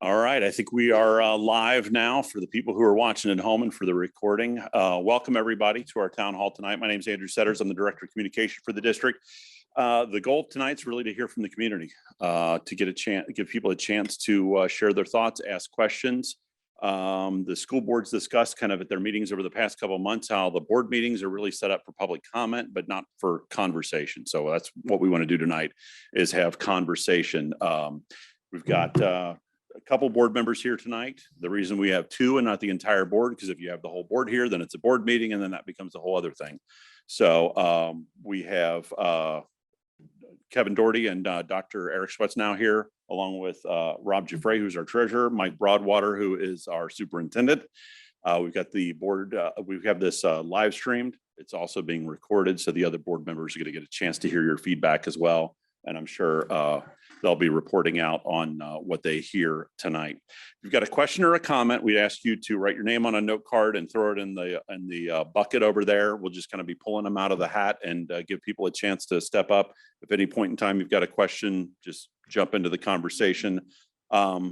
All right, I think we are live now for the people who are watching at home and for the recording. Welcome everybody to our town hall tonight. My name is Andrew Setters. I'm the Director of Communication for the district. The goal tonight is really to hear from the community, to get a chance, give people a chance to share their thoughts, ask questions. The school boards discussed kind of at their meetings over the past couple of months how the board meetings are really set up for public comment, but not for conversation. So that's what we want to do tonight, is have conversation. We've got a couple board members here tonight. The reason we have two and not the entire board, because if you have the whole board here, then it's a board meeting, and then that becomes a whole other thing. So we have Kevin Doherty and Dr. Eric Schwetz now here, along with Rob Giffray, who's our treasurer, Mike Broadwater, who is our superintendent. We've got the board, we have this live streamed. It's also being recorded, so the other board members are going to get a chance to hear your feedback as well. And I'm sure they'll be reporting out on what they hear tonight. If you've got a question or a comment, we ask you to write your name on a note card and throw it in the bucket over there. We'll just kind of be pulling them out of the hat and give people a chance to step up. If at any point in time you've got a question, just jump into the conversation. I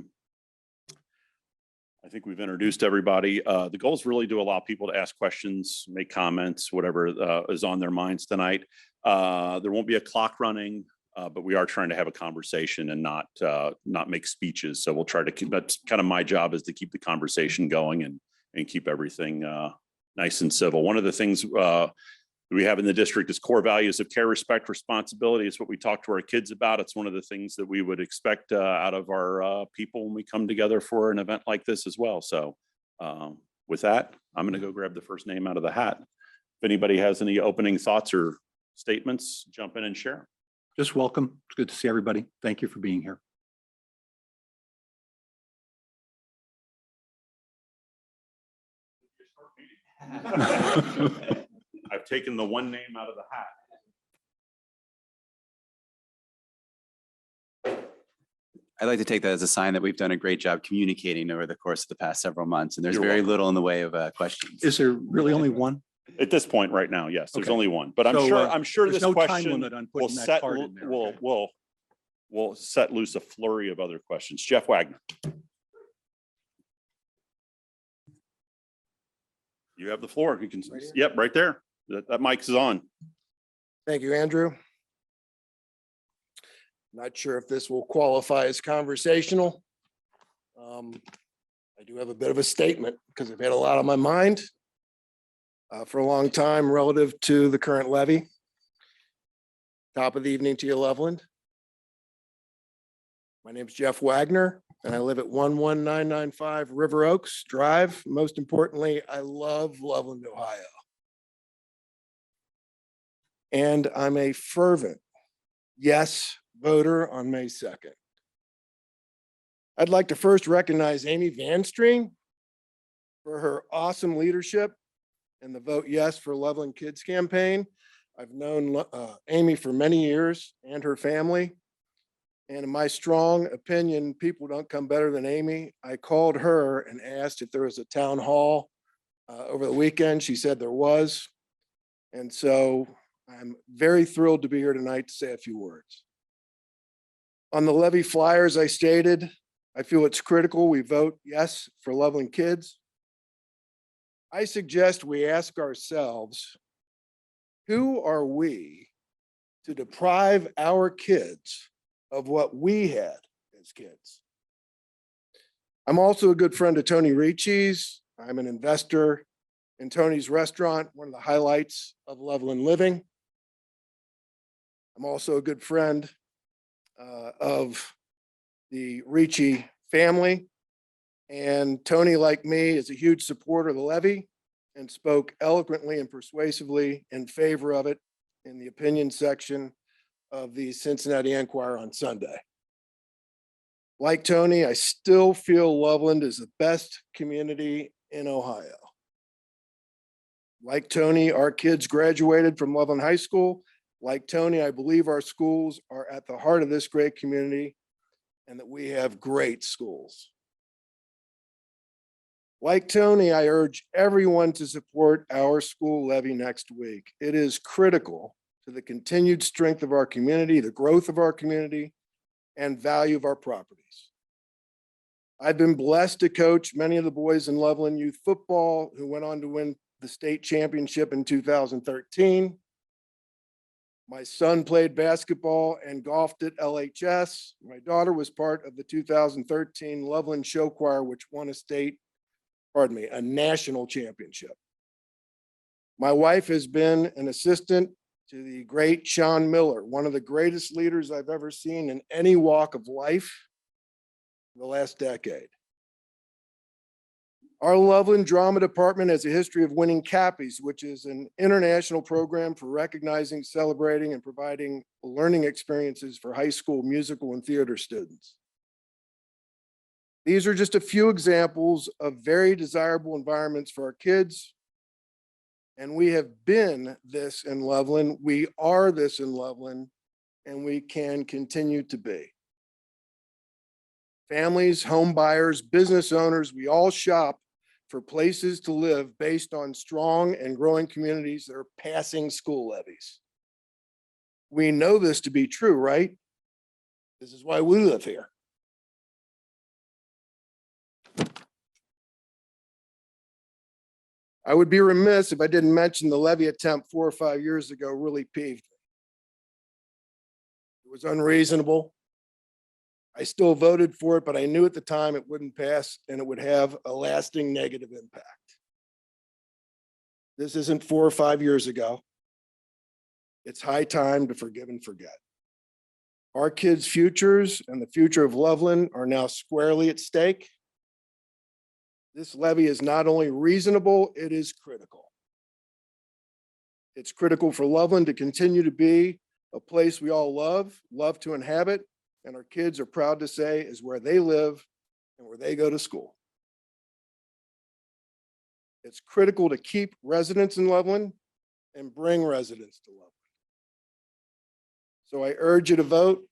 think we've introduced everybody. The goal is really to allow people to ask questions, make comments, whatever is on their minds tonight. There won't be a clock running. But we are trying to have a conversation and not make speeches. So we'll try to keep, that's kind of my job, is to keep the conversation going and keep everything nice and civil. One of the things we have in the district is core values of care, respect, responsibility. It's what we talk to our kids about. It's one of the things that we would expect out of our people when we come together for an event like this as well. So with that, I'm going to go grab the first name out of the hat. If anybody has any opening thoughts or statements, jump in and share. Just welcome. It's good to see everybody. Thank you for being here. I've taken the one name out of the hat. I'd like to take that as a sign that we've done a great job communicating over the course of the past several months, and there's very little in the way of questions. Is there really only one? At this point right now, yes, there's Okay. only one, but I'm sure this no time question limit on will putting that set, card in there. Okay. will set loose a flurry of other questions. Jeff Wagner. You have the floor. You can, Right here? yep, right there. That mic is on. Thank you, Andrew. Not sure if this will qualify as conversational. I do have a bit of a statement because I've had a lot on my mind for a long time relative to the current levy. Top of the evening to you, Loveland. My name is Jeff Wagner, and I live at 11995 River Oaks Drive. Most importantly, I love Loveland, Ohio. And I'm a fervent yes voter on May 2nd. I'd like to first recognize Amy Van Streen for her awesome leadership and the Vote Yes for Loveland Kids campaign. I've known Amy for many years and her family. And in my strong opinion, people don't come better than Amy. I called her and asked if there was a town hall over the weekend. She said there was. And so I'm very thrilled to be here tonight to say a few words. On the levy flyers, I stated, I feel it's critical we vote yes for Loveland kids. I suggest we ask ourselves, who are we to deprive our kids of what we had as kids? I'm also a good friend of Tony Ricci's. I'm an investor in Tony's restaurant, one of the highlights of Loveland living. I'm also a good friend of the Ricci family. And Tony, like me, is a huge supporter of the levy and spoke eloquently and persuasively in favor of it in the opinion section of the Cincinnati Enquirer on Sunday. Like Tony, I still feel Loveland is the best community in Ohio. Like Tony, our kids graduated from Loveland High School. Like Tony, I believe our schools are at the heart of this great community and that we have great schools. Like Tony, I urge everyone to support our school levy next week. It is critical to the continued strength of our community, the growth of our community, and value of our properties. I've been blessed to coach many of the boys in Loveland youth football who went on to win the state championship in 2013. My son played basketball and golfed at LHS. My daughter was part of the 2013 Loveland Show Choir, which won a national championship. My wife has been an assistant to the great Sean Miller, one of the greatest leaders I've ever seen in any walk of life in the last decade. Our Loveland Drama Department has a history of winning CAPPES, which is an international program for recognizing, celebrating, and providing learning experiences for high school musical and theater students. These are just a few examples of very desirable environments for our kids. And we have been this in Loveland, we are this in Loveland, and we can continue to be. Families, home buyers, business owners, we all shop for places to live based on strong and growing communities that are passing school levies. We know this to be true, right? This is why we live here. I would be remiss if I didn't mention the levy attempt 4 or 5 years ago really peeved me. It was unreasonable. I still voted for it, but I knew at the time it wouldn't pass and it would have a lasting negative impact. This isn't 4 or 5 years ago. It's high time to forgive and forget. Our kids' futures and the future of Loveland are now squarely at stake. This levy is not only reasonable, it is critical. It's critical for Loveland to continue to be a place we all love to inhabit, and our kids are proud to say is where they live and where they go to school. It's critical to keep residents in Loveland and bring residents to Loveland. So I urge you to vote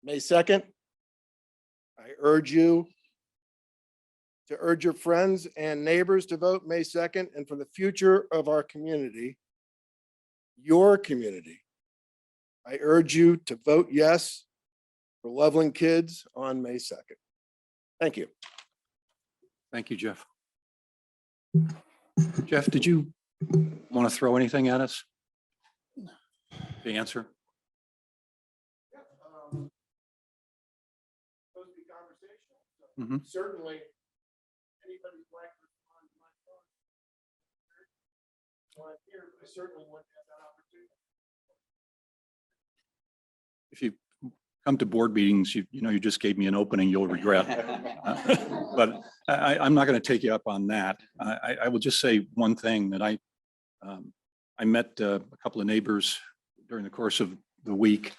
May 2nd. I urge you to urge your friends and neighbors to vote May 2nd, and for the future of our community, your community, I urge you to vote yes for Loveland kids on May 2nd. Thank you. Thank you, Jeff. Jeff, did you want to throw anything at us? The answer? Supposed to be conversational. Mhm. Certainly, anybody's like to respond to my thoughts. Well, I'm here, but I certainly want to have that opportunity. If you come to board meetings, you know, you just gave me an opening you'll regret. But I'm not going to take you up on that. I will just say one thing that I met a couple of neighbors during the course of the week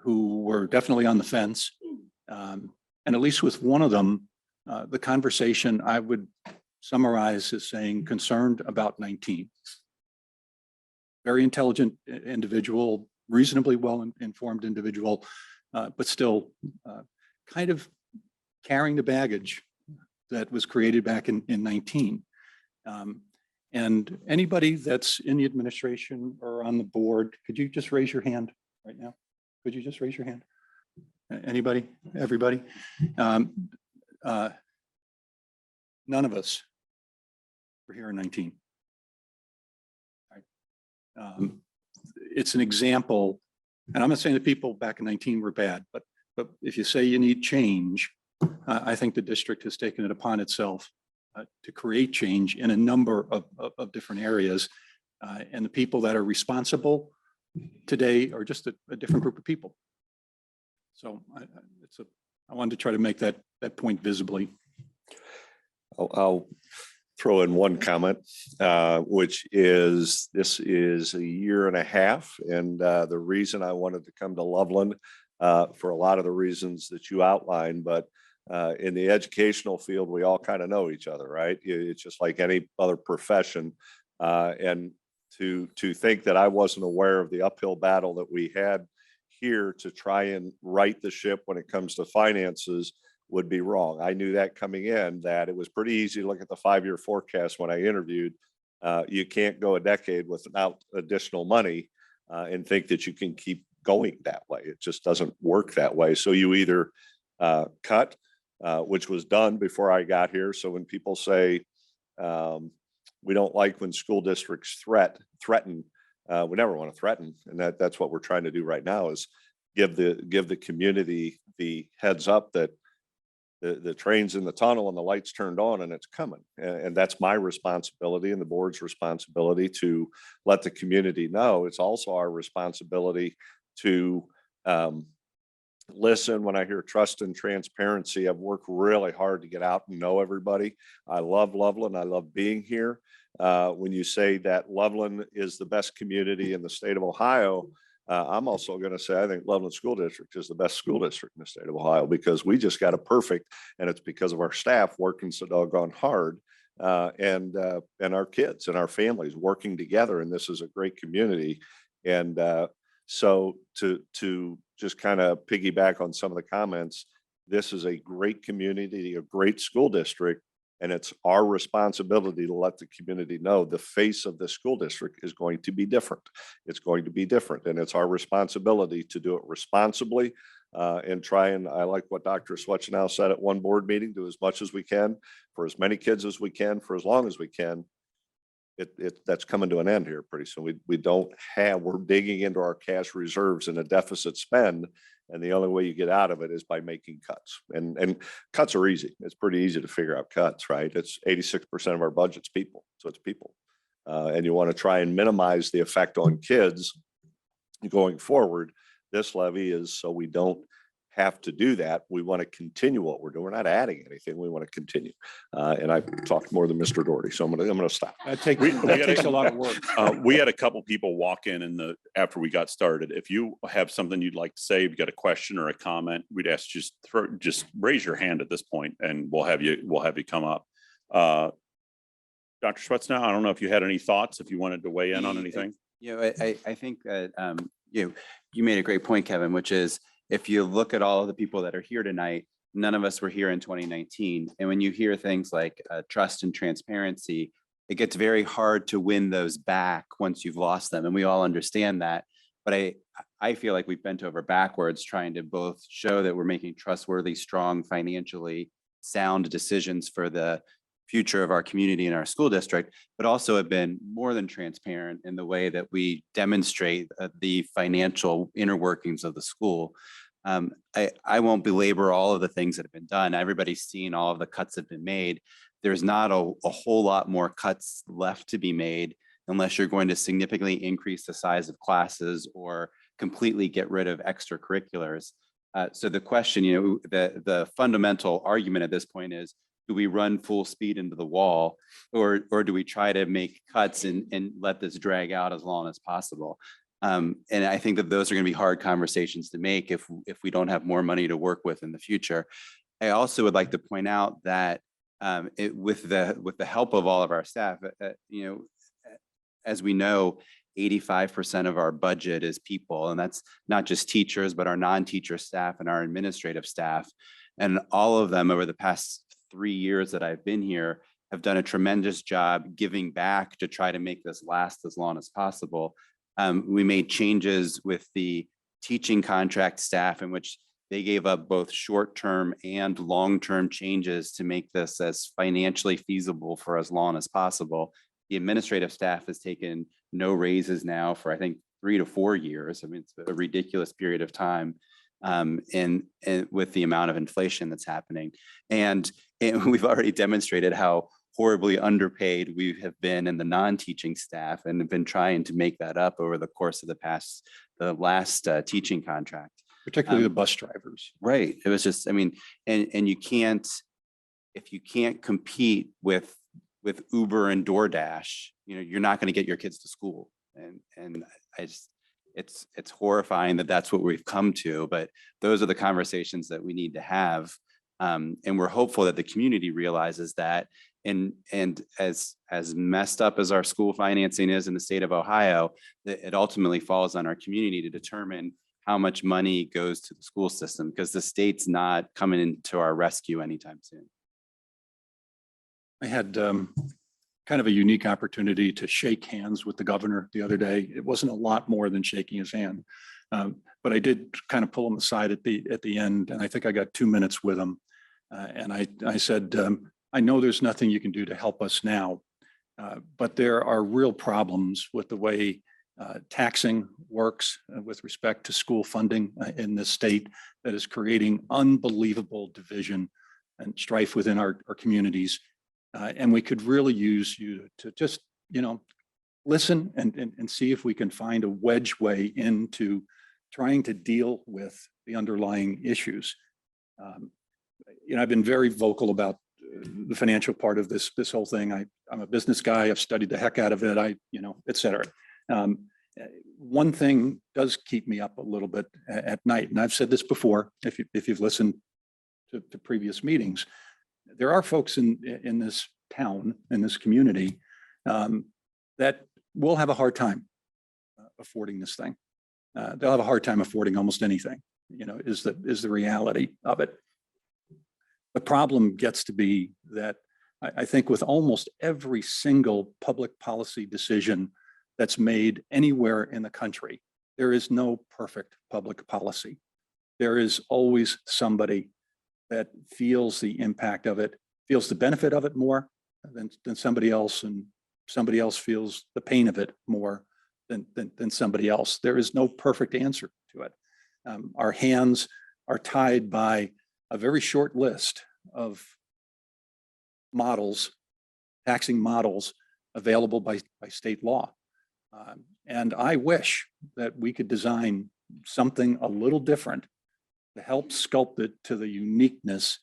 who were definitely on the fence. And at least with one of them, the conversation I would summarize as saying concerned about 19. Very intelligent individual, reasonably well-informed individual, but still kind of carrying the baggage that was created back in 19. And anybody that's in the administration or on the board, could you just raise your hand right now? Could you just raise your hand? Anybody, everybody? None of us were here in 19. Right. It's an example, and I'm not saying the people back in 19 were bad, but if you say you need change, I think the district has taken it upon itself to create change in a number of different areas. And the people that are responsible today are just a different group of people. So I wanted to try to make that point visibly. I'll throw in one comment, which is this is a year and a half. And the reason I wanted to come to Loveland for a lot of the reasons that you outlined, but in the educational field, we all kind of know each other, right? It's just like any other profession. And to think that I wasn't aware of the uphill battle that we had here to try and right the ship when it comes to finances would be wrong. I knew that coming in, that it was pretty easy to look at the 5-year forecast when I interviewed. You can't go a decade without additional money and think that you can keep going that way. It just doesn't work that way. So you either cut which was done before I got here. So when people say we don't like when school districts threaten, we never want to threaten, and that's what we're trying to do right now is give the community the heads up that the train's in the tunnel and the lights turned on and it's coming. And that's my responsibility and the board's responsibility to let the community know. It's also our responsibility to listen when I hear trust and transparency. I've worked really hard to get out and know everybody. I love Loveland. I love being here. When you say that Loveland is the best community in the state of Ohio, I'm also going to say I think Loveland School District is the best school district in the state of Ohio because we just got it perfect, and it's because of our staff working so doggone hard, and our kids and our families working together. And this is a great community. And so to just kind of piggyback on some of the comments, this is a great community, a great school district. And it's our responsibility to let the community know the face of the school district is going to be different. It's going to be different. And it's our responsibility to do it responsibly and try. And I like what Dr. Swetchenow said at one board meeting, do as much as we can for as many kids as we can for as long as we can. That's coming to an end here pretty soon. We're digging into our cash reserves in a deficit spend. And the only way you get out of it is by making cuts. And cuts are easy. It's pretty easy to figure out cuts, right? It's 86% of our budget's people. So it's people. And you want to try and minimize the effect on kids going forward. This levy is so we don't have to do that. We want to continue what we're doing. We're not adding anything. We want to continue. And I talked more than Mr. Doherty, so I'm going to stop. That takes a lot of work. We had a couple people walk in after we got started. If you have something you'd like to say, if you got a question or a comment, we'd ask just raise your hand at this point, and we'll have you come up. Dr. Swetchenow, I don't know if you had any thoughts, if you wanted to weigh in on anything. I think that you made a great point, Kevin, which is if you look at all of the people that are here tonight, none of us were here in 2019. And when you hear things like trust and transparency, it gets very hard to win those back once you've lost them. And we all understand that. But I feel like we've bent over backwards trying to both show that we're making trustworthy, strong, financially sound decisions for the future of our community and our school district, but also have been more than transparent in the way that we demonstrate the financial inner workings of the school. I won't belabor all of the things that have been done. Everybody's seen all of the cuts that have been made. There's not a whole lot more cuts left to be made unless you're going to significantly increase the size of classes or completely get rid of extracurriculars. So the question, the fundamental argument at this point is, do we run full speed into the wall, or do we try to make cuts and let this drag out as long as possible? And I think that those are going to be hard conversations to make if we don't have more money to work with in the future. I also would like to point out that with the help of all of our staff, as we know, 85% of our budget is people, and that's not just teachers, but our non-teacher staff and our administrative staff. And all of them over the past 3 years that I've been here have done a tremendous job giving back to try to make this last as long as possible. We made changes with the teaching contract staff in which they gave up both short-term and long-term changes to make this as financially feasible for as long as possible. The administrative staff has taken no raises now for, I think, 3 to 4 years. I mean, it's a ridiculous period of time. And with the amount of inflation that's happening. And we've already demonstrated how horribly underpaid we have been in the non-teaching staff, and have been trying to make that up over the course of the last teaching contract. Particularly the bus drivers. Right. It was just, I mean, and you can't, if you can't compete with Uber and DoorDash, you're not going to get your kids to school. And I just, it's horrifying that that's what we've come to, but those are the conversations that we need to have. And we're hopeful that the community realizes that, and as messed up as our school financing is in the state of Ohio, that it ultimately falls on our community to determine how much money goes to the school system, because the state's not coming into our rescue anytime soon. I had kind of a unique opportunity to shake hands with the governor the other day. It wasn't a lot more than shaking his hand, but I did kind of pull him aside at the end, and I think I got 2 minutes with him. And I said, I know there's nothing you can do to help us now, but there are real problems with the way taxing works with respect to school funding in this state that is creating unbelievable division and strife within our communities. And we could really use you to just, listen and see if we can find a wedge way into trying to deal with the underlying issues. I've been very vocal about the financial part of this whole thing. I'm a business guy. I've studied the heck out of it. Et cetera. One thing does keep me up a little bit at night, and I've said this before. If you've listened to previous meetings, there are folks in this town, in this community, that will have a hard time affording this thing. They'll have a hard time affording almost anything. Is the reality of it. The problem gets to be that I think with almost every single public policy decision that's made anywhere in the country, there is no perfect public policy. There is always somebody that feels the impact of it, feels the benefit of it more than somebody else, and somebody else feels the pain of it more than somebody else. There is no perfect answer to it. Our hands are tied by a very short list of models, taxing models available by state law. And I wish that we could design something a little different to help sculpt it to the uniqueness,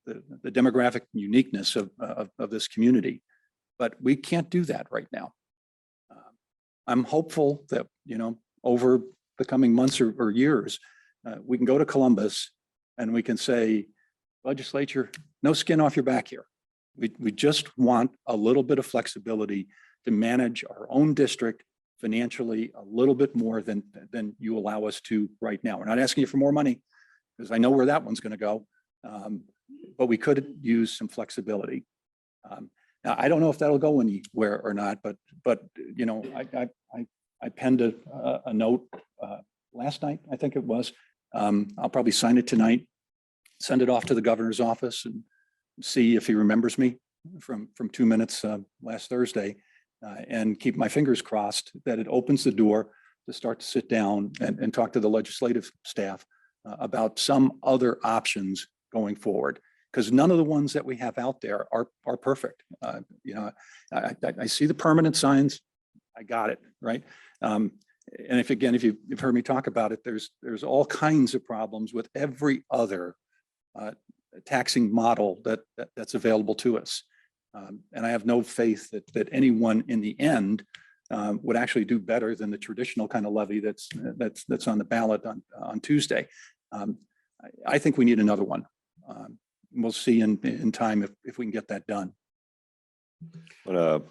the demographic uniqueness of this community. But we can't do that right now. I'm hopeful that, over the coming months or years, we can go to Columbus and we can say, legislature, no skin off your back here. We just want a little bit of flexibility to manage our own district financially a little bit more than you allow us to right now. We're not asking you for more money, because I know where that one's going to go, but we could use some flexibility. Now, I don't know if that'll go anywhere or not, but I penned a note last night, I think it was. I'll probably sign it tonight, send it off to the governor's office, and see if he remembers me from 2 minutes last Thursday, and keep my fingers crossed that it opens the door to start to sit down and talk to the legislative staff about some other options going forward. Because none of the ones that we have out there are perfect. I see the permanent signs. I got it, right? And if you've heard me talk about it, there's all kinds of problems with every other taxing model that's available to us. And I have no faith that anyone in the end would actually do better than the traditional kind of levy that's on the ballot on Tuesday. I think we need another one. We'll see in time if we can get that done.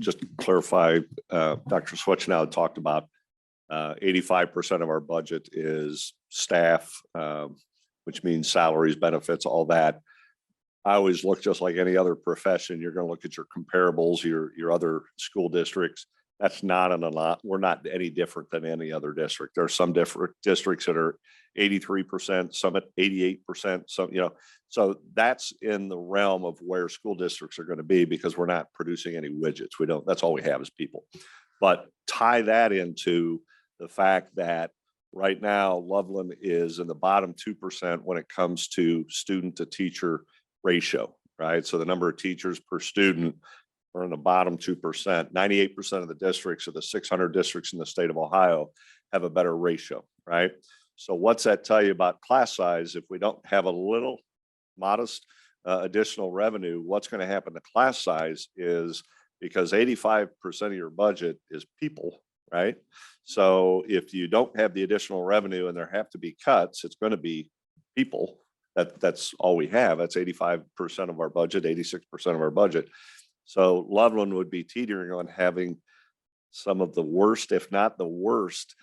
Just to clarify, Dr. Swetchnow talked about 85% of our budget is staff, which means salaries, benefits, all that. I always look just like any other profession. You're going to look at your comparables, your other school districts. That's not a lot. We're not any different than any other district. There are some different districts that are 83%, some at 88%, some, so that's in the realm of where school districts are going to be, because we're not producing any widgets. That's all we have is people. But tie that into the fact that right now Loveland is in the bottom 2% when it comes to student to teacher ratio, right? So the number of teachers per student are in the bottom 2%. 98% of the districts of the 600 districts in the state of Ohio have a better ratio, right? So what's that tell you about class size? If we don't have a little modest additional revenue, what's going to happen to class size is, because 85% of your budget is people, right? So if you don't have the additional revenue and there have to be cuts, it's going to be people. That's all we have. That's 85% of our budget, 86% of our budget. So Loveland would be teetering on having some of the worst, if not the worst,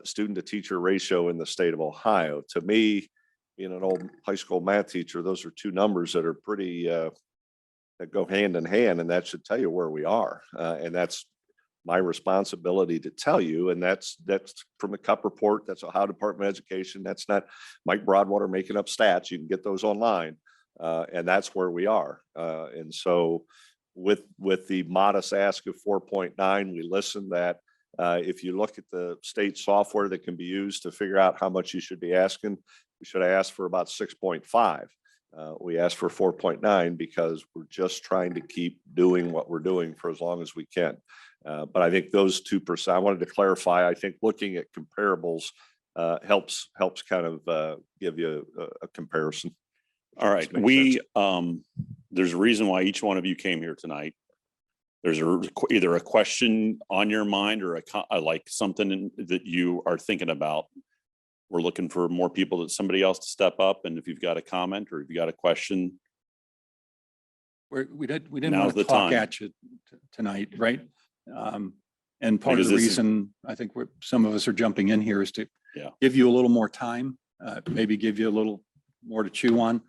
student to teacher ratio in the state of Ohio. To me, being an old high school math teacher, those are two numbers that are pretty, that go hand in hand, and that should tell you where we are. And that's my responsibility to tell you. And that's from the CUP report. That's Ohio Department of Education. That's not Mike Broadwater making up stats. You can get those online. And that's where we are. And so with the modest ask of 4.9, we listened that if you look at the state software that can be used to figure out how much you should be asking, we should have asked for about 6.5. We asked for 4.9 because we're just trying to keep doing what we're doing for as long as we can. But I think those 2%, I wanted to clarify, I think looking at comparables helps kind of give you a comparison. All right, Makes sense. there's a reason why each one of you came here tonight. There's either a question on your mind or like something that you are thinking about. We're looking for more people, somebody else to step up. And if you've got a comment or if you got a question, We didn't Now's want the to talk time. at you tonight, right? And part of Because the this is- reason I think some of us are jumping in here is to Yeah. give you a little more time, maybe give you a little more to chew on,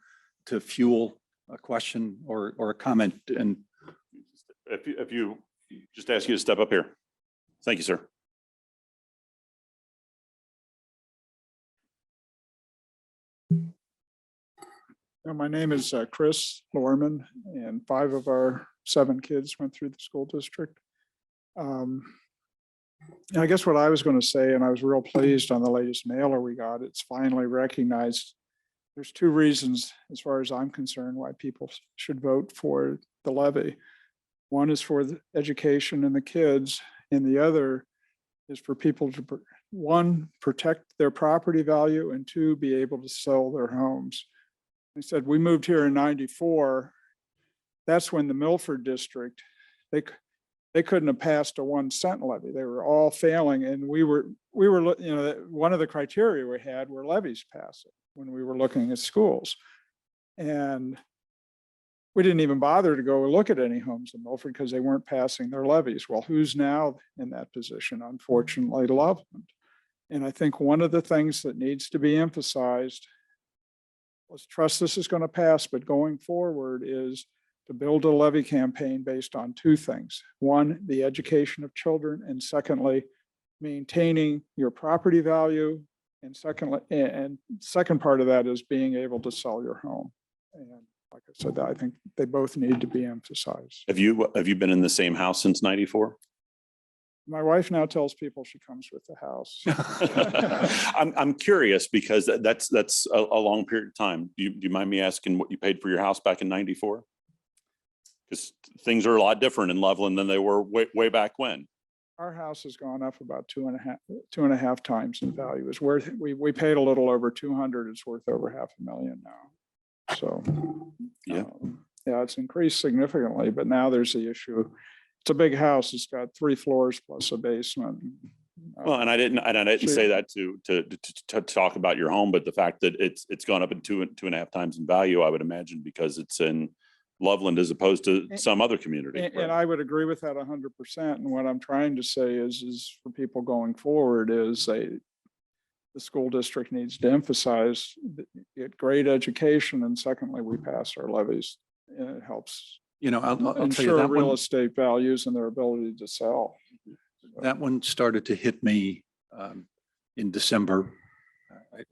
to fuel a question or a comment. And if you just ask you to step up here. Thank you, sir. My name is Chris Lorman, and 5 of our 7 kids went through the school district. And I guess what I was going to say, and I was real pleased on the latest mailer we got, it's finally recognized. There's 2 reasons, as far as I'm concerned, why people should vote for the levy. One is for the education and the kids, and the other is for people to, 1, protect their property value, and 2, be able to sell their homes. They said, we moved here in '94. That's when the Milford district, they couldn't have passed a 1-cent levy. They were all failing. And we were, one of the criteria we had were levies passing when we were looking at schools. And we didn't even bother to go look at any homes in Milford because they weren't passing their levies. Well, who's now in that position? Unfortunately, Loveland. And I think one of the things that needs to be emphasized, let's trust this is going to pass, but going forward is to build a levy campaign based on 2 things. 1, the education of children, and secondly, maintaining your property value. And second part of that is being able to sell your home. And like I said, I think they both need to be emphasized. Have you been in the same house since '94? My wife now tells people she comes with the house. I'm curious because that's a long period of time. Do you mind me asking what you paid for your house back in '94? Because things are a lot different in Loveland than they were way back when. Our house has gone up about 2.5 times in value. It's worth, we paid a little over 200. It's worth over $500,000 now. So Yeah. Yeah, it's increased significantly, but now there's the issue. It's a big house. It's got 3 floors plus a basement. Well, and I didn't say that to talk about your home, but the fact that it's gone up in 2.5 times in value, I would imagine, because it's in Loveland as opposed to some other community. And I would agree with that 100%. And what I'm trying to say is for people going forward is the school district needs to emphasize get great education, and secondly, we pass our levies. And it helps I'll tell you ensure that real one, estate values and their ability to sell. that one started to hit me in December. I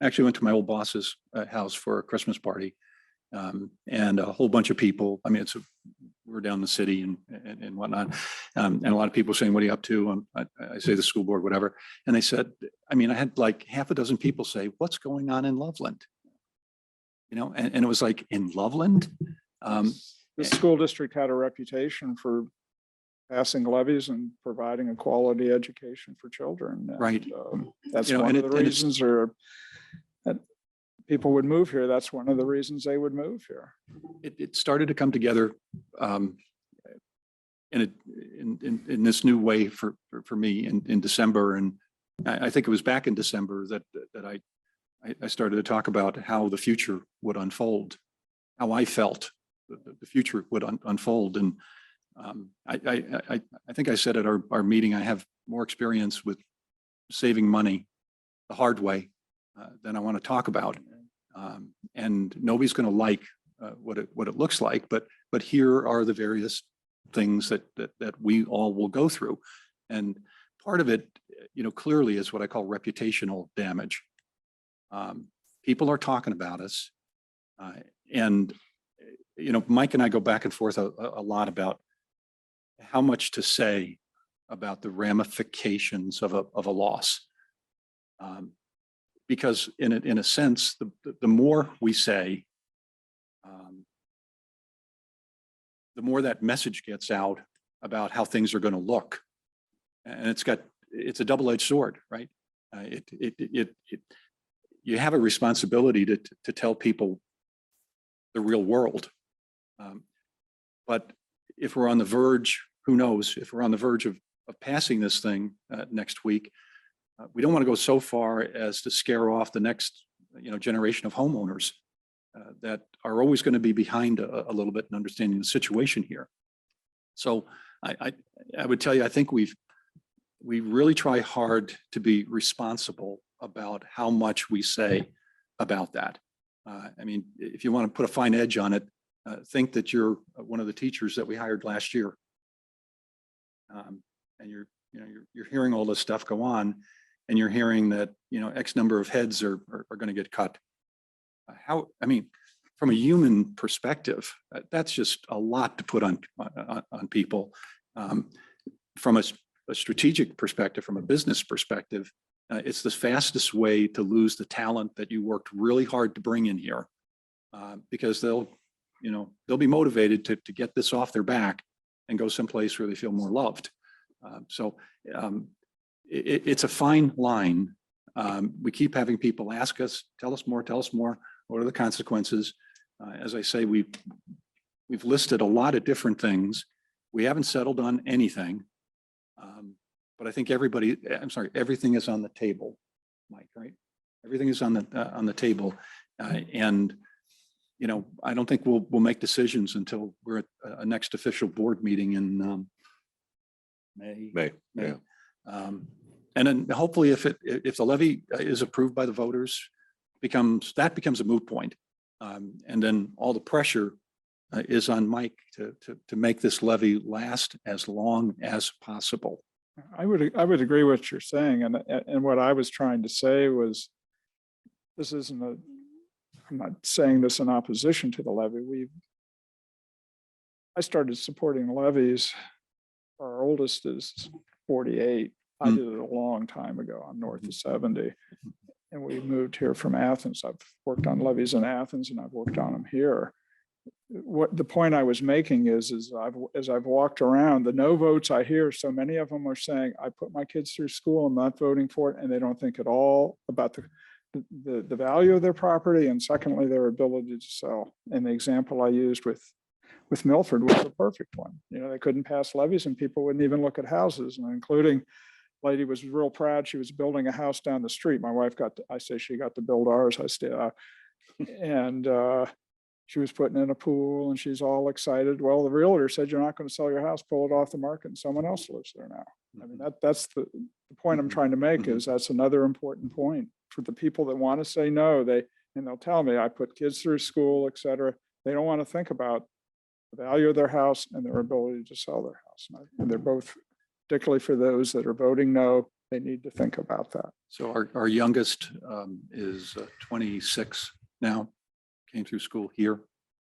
actually went to my old boss's house for a Christmas party. And a whole bunch of people, I mean, we're down the city and whatnot. And a lot of people saying, what are you up to? I say the school board, whatever. And they said, I mean, I had like half a dozen people say, what's going on in Loveland? And it was like, in Loveland? The school district had a reputation for passing levies and providing a quality education for children. And, Right. That's You know, one and of the reasons that people would move here. That's one of the reasons they would move here. It started to come together in this new way for me in December. And I think it was back in December that I started to talk about how the future would unfold, how I felt the future would unfold. And I think I said at our meeting, I have more experience with saving money the hard way than I want to talk about. And nobody's going to like what it looks like, but here are the various things that we all will go through. And part of it, clearly is what I call reputational damage. People are talking about us. And, Mike and I go back and forth a lot about how much to say about the ramifications of a loss. Because in a sense, the more we say, the more that message gets out about how things are going to look. And it's a double-edged sword, right? You have a responsibility to tell people the real world. But if we're on the verge, who knows, if we're on the verge of passing this thing next week, we don't want to go so far as to scare off the next, generation of homeowners that are always going to be behind a little bit in understanding the situation here. So I would tell you, I think we really try hard to be responsible about how much we say about that. If you want to put a fine edge on it, think that you're one of the teachers that we hired last year. And you're hearing all this stuff go on, and you're hearing that, X number of heads are going to get cut. From a human perspective, that's just a lot to put on people. From a strategic perspective, from a business perspective, it's the fastest way to lose the talent that you worked really hard to bring in here, because they'll be motivated to get this off their back and go someplace where they feel more loved. It's a fine line. We keep having people ask us, tell us more. What are the consequences? As I say, we've listed a lot of different things. We haven't settled on anything. But I think everything is on the table, Mike, right? Everything is on the table. And I don't think we'll make decisions until we're at a next official board meeting in May. Yeah. And then hopefully if the levy is approved by the voters, that becomes a moot point. And then all the pressure is on Mike to make this levy last as long as possible. I would agree with what you're saying. And what I was trying to say was, I'm not saying this in opposition to the levy. I started supporting levies. Our oldest is 48. I did it a long time ago. I'm north of 70. And we moved here from Athens. I've worked on levies in Athens and I've worked on them here. What the point I was making is as I've walked around, the no votes I hear, so many of them are saying, I put my kids through school, I'm not voting for it. And they don't think at all about the value of their property. And secondly, their ability to sell. And the example I used with Milford was the perfect one. They couldn't pass levies and people wouldn't even look at houses, and including lady was real proud. She was building a house down the street. My wife she got to build ours. And she was putting in a pool and she's all excited. Well, the realtor said, you're not going to sell your house, pull it off the market, and someone else lives there now. That's the point I'm trying to make, is that's another important point for the people that want to say no. They'll tell me, I put kids through school, et cetera. They don't want to think about the value of their house and their ability to sell their house. And they're both, particularly for those that are voting no, they need to think about that. So our youngest is 26 now, came through school here.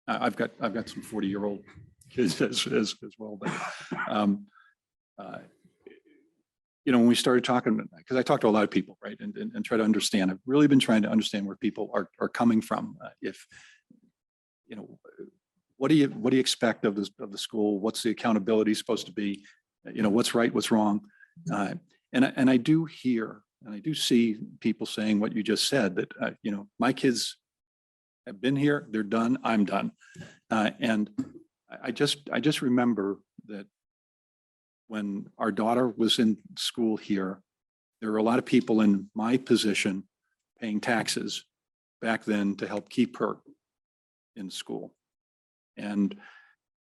I've got some 40-year-old kids as well. But when we started talking, because I talk to a lot of people, right, and try to understand. I've really been trying to understand where people are coming from. What do you expect of the school? What's the accountability supposed to be? What's right, what's wrong? And I do hear and I do see people saying what you just said, that my kids have been here, they're done, I'm done. And I just remember that when our daughter was in school here, there were a lot of people in my position paying taxes back then to help keep her in school. And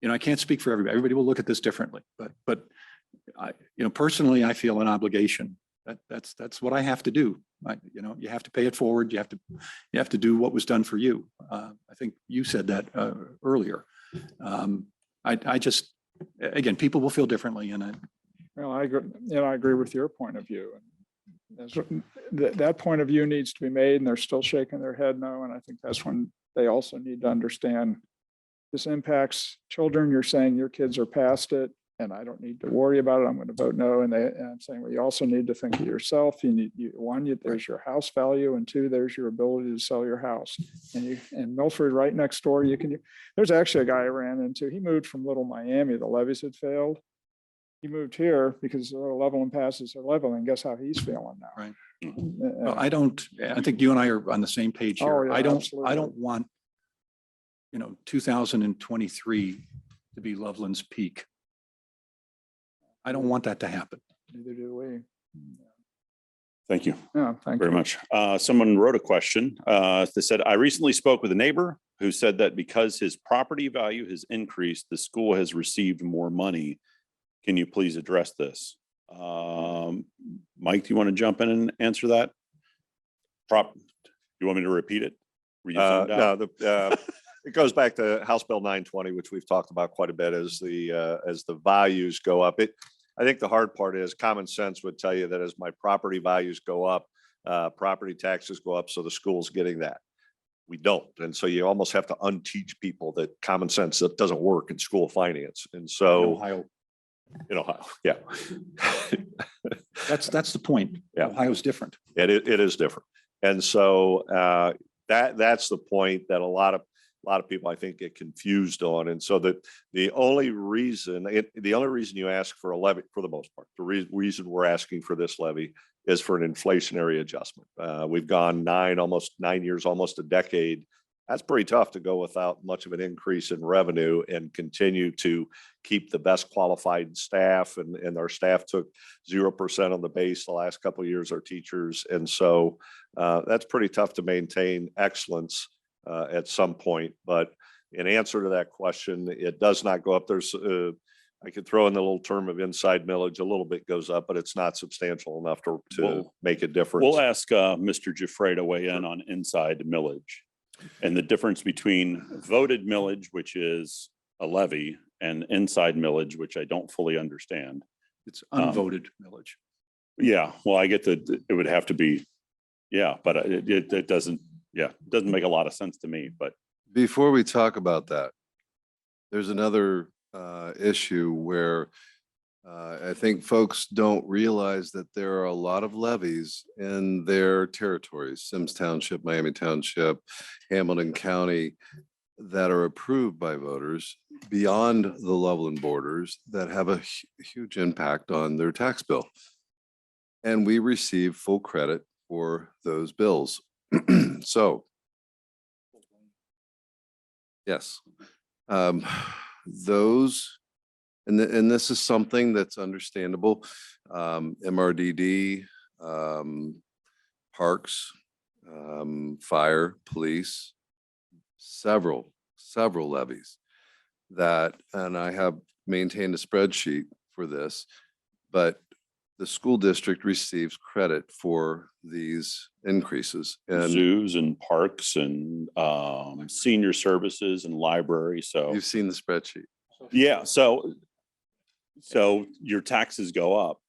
I can't speak for everybody. Everybody will look at this differently, but I, personally, I feel an obligation. That's what I have to do. You have to pay it forward. You have to do what was done for you. I think you said that earlier. I just, again, people will feel differently, and I agree with your point of view. And that point of view needs to be made, and they're still shaking their head no. And I think that's when they also need to understand this impacts children. You're saying your kids are past it and I don't need to worry about it. I'm going to vote no. And I'm saying, well, you also need to think of yourself. There's your house value, and two, there's your ability to sell your house. And Milford right next door, there's actually a guy I ran into, he moved from Little Miami, the levees had failed. He moved here because the Levelland passes are level, and guess how he's feeling now. Right. Uh, Well, I think you and I are on the same page Oh, here. yeah, I don't absolutely. want, 2023 to be Loveland's peak. I don't want that to happen. Neither do we. Thank you Yeah, thank very you. much. Someone wrote a question. They said, I recently spoke with a neighbor who said that because his property value has increased, the school has received more money. Can you please address this? Mike, do you want to jump in and answer that? You want me to repeat it? Were you zoned out? No, it goes back to House Bill 920, which we've talked about quite a bit as the values go up. I think the hard part is common sense would tell you that as my property values go up, property taxes go up, so the school's getting that. We don't. And so you almost have to unteach people that common sense that doesn't work in school finance. And so Ohio, in Ohio, yeah. that's the point. Yeah. Ohio's different. It is different. And so that's the point that a lot of people, I think, get confused on. And so the only reason you ask for a levy, for the most part, the reason we're asking for this levy is for an inflationary adjustment. We've gone 9 years, almost a decade. That's pretty tough to go without much of an increase in revenue and continue to keep the best qualified staff. And our staff took 0% on the base the last couple of years, our teachers. And so that's pretty tough to maintain excellence at some point. But in answer to that question, it does not go up. I could throw in the little term of inside millage, a little bit goes up, but it's not substantial enough to make a difference. We'll ask Mr. Giuffre to weigh in on inside millage and the difference between voted millage, which is a levy, and inside millage, which I don't fully understand. It's unvoted millage. Yeah, well, I get that it would have to be, yeah, but it doesn't make a lot of sense to me, but. Before we talk about that, there's another issue where I think folks don't realize that there are a lot of levies in their territories, Sims Township, Miami Township, Hamilton County, that are approved by voters beyond the Loveland borders that have a huge impact on their tax bill. And we receive full credit for those bills. So, yes, those, and this is something that's understandable. MRDD, parks, fire, police, several levies that, and I have maintained a spreadsheet for this, but the school district receives credit for these increases. And Zoos and parks and senior services and library. So you've seen the spreadsheet. yeah, so your taxes go up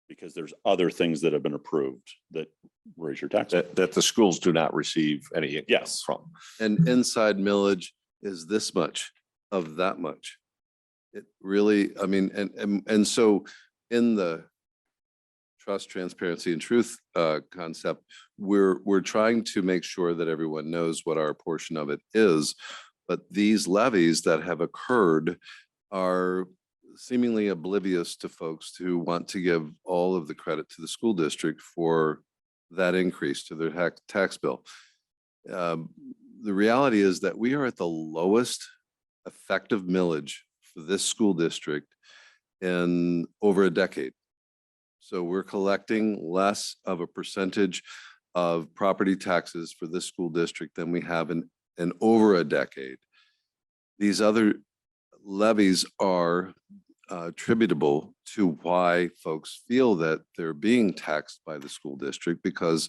because there's other things that have been approved that raise your taxes. That the schools do not receive any income Yes. from. And inside millage is this much of that much. It really, I mean, and so in the trust, transparency, and truth concept, we're trying to make sure that everyone knows what our portion of it is. But these levies that have occurred are seemingly oblivious to folks who want to give all of the credit to the school district for that increase to their tax bill. The reality is that we are at the lowest effective millage for this school district in over a decade. So we're collecting less of a percentage of property taxes for this school district than we have in over a decade. These other levies are attributable to why folks feel that they're being taxed by the school district, because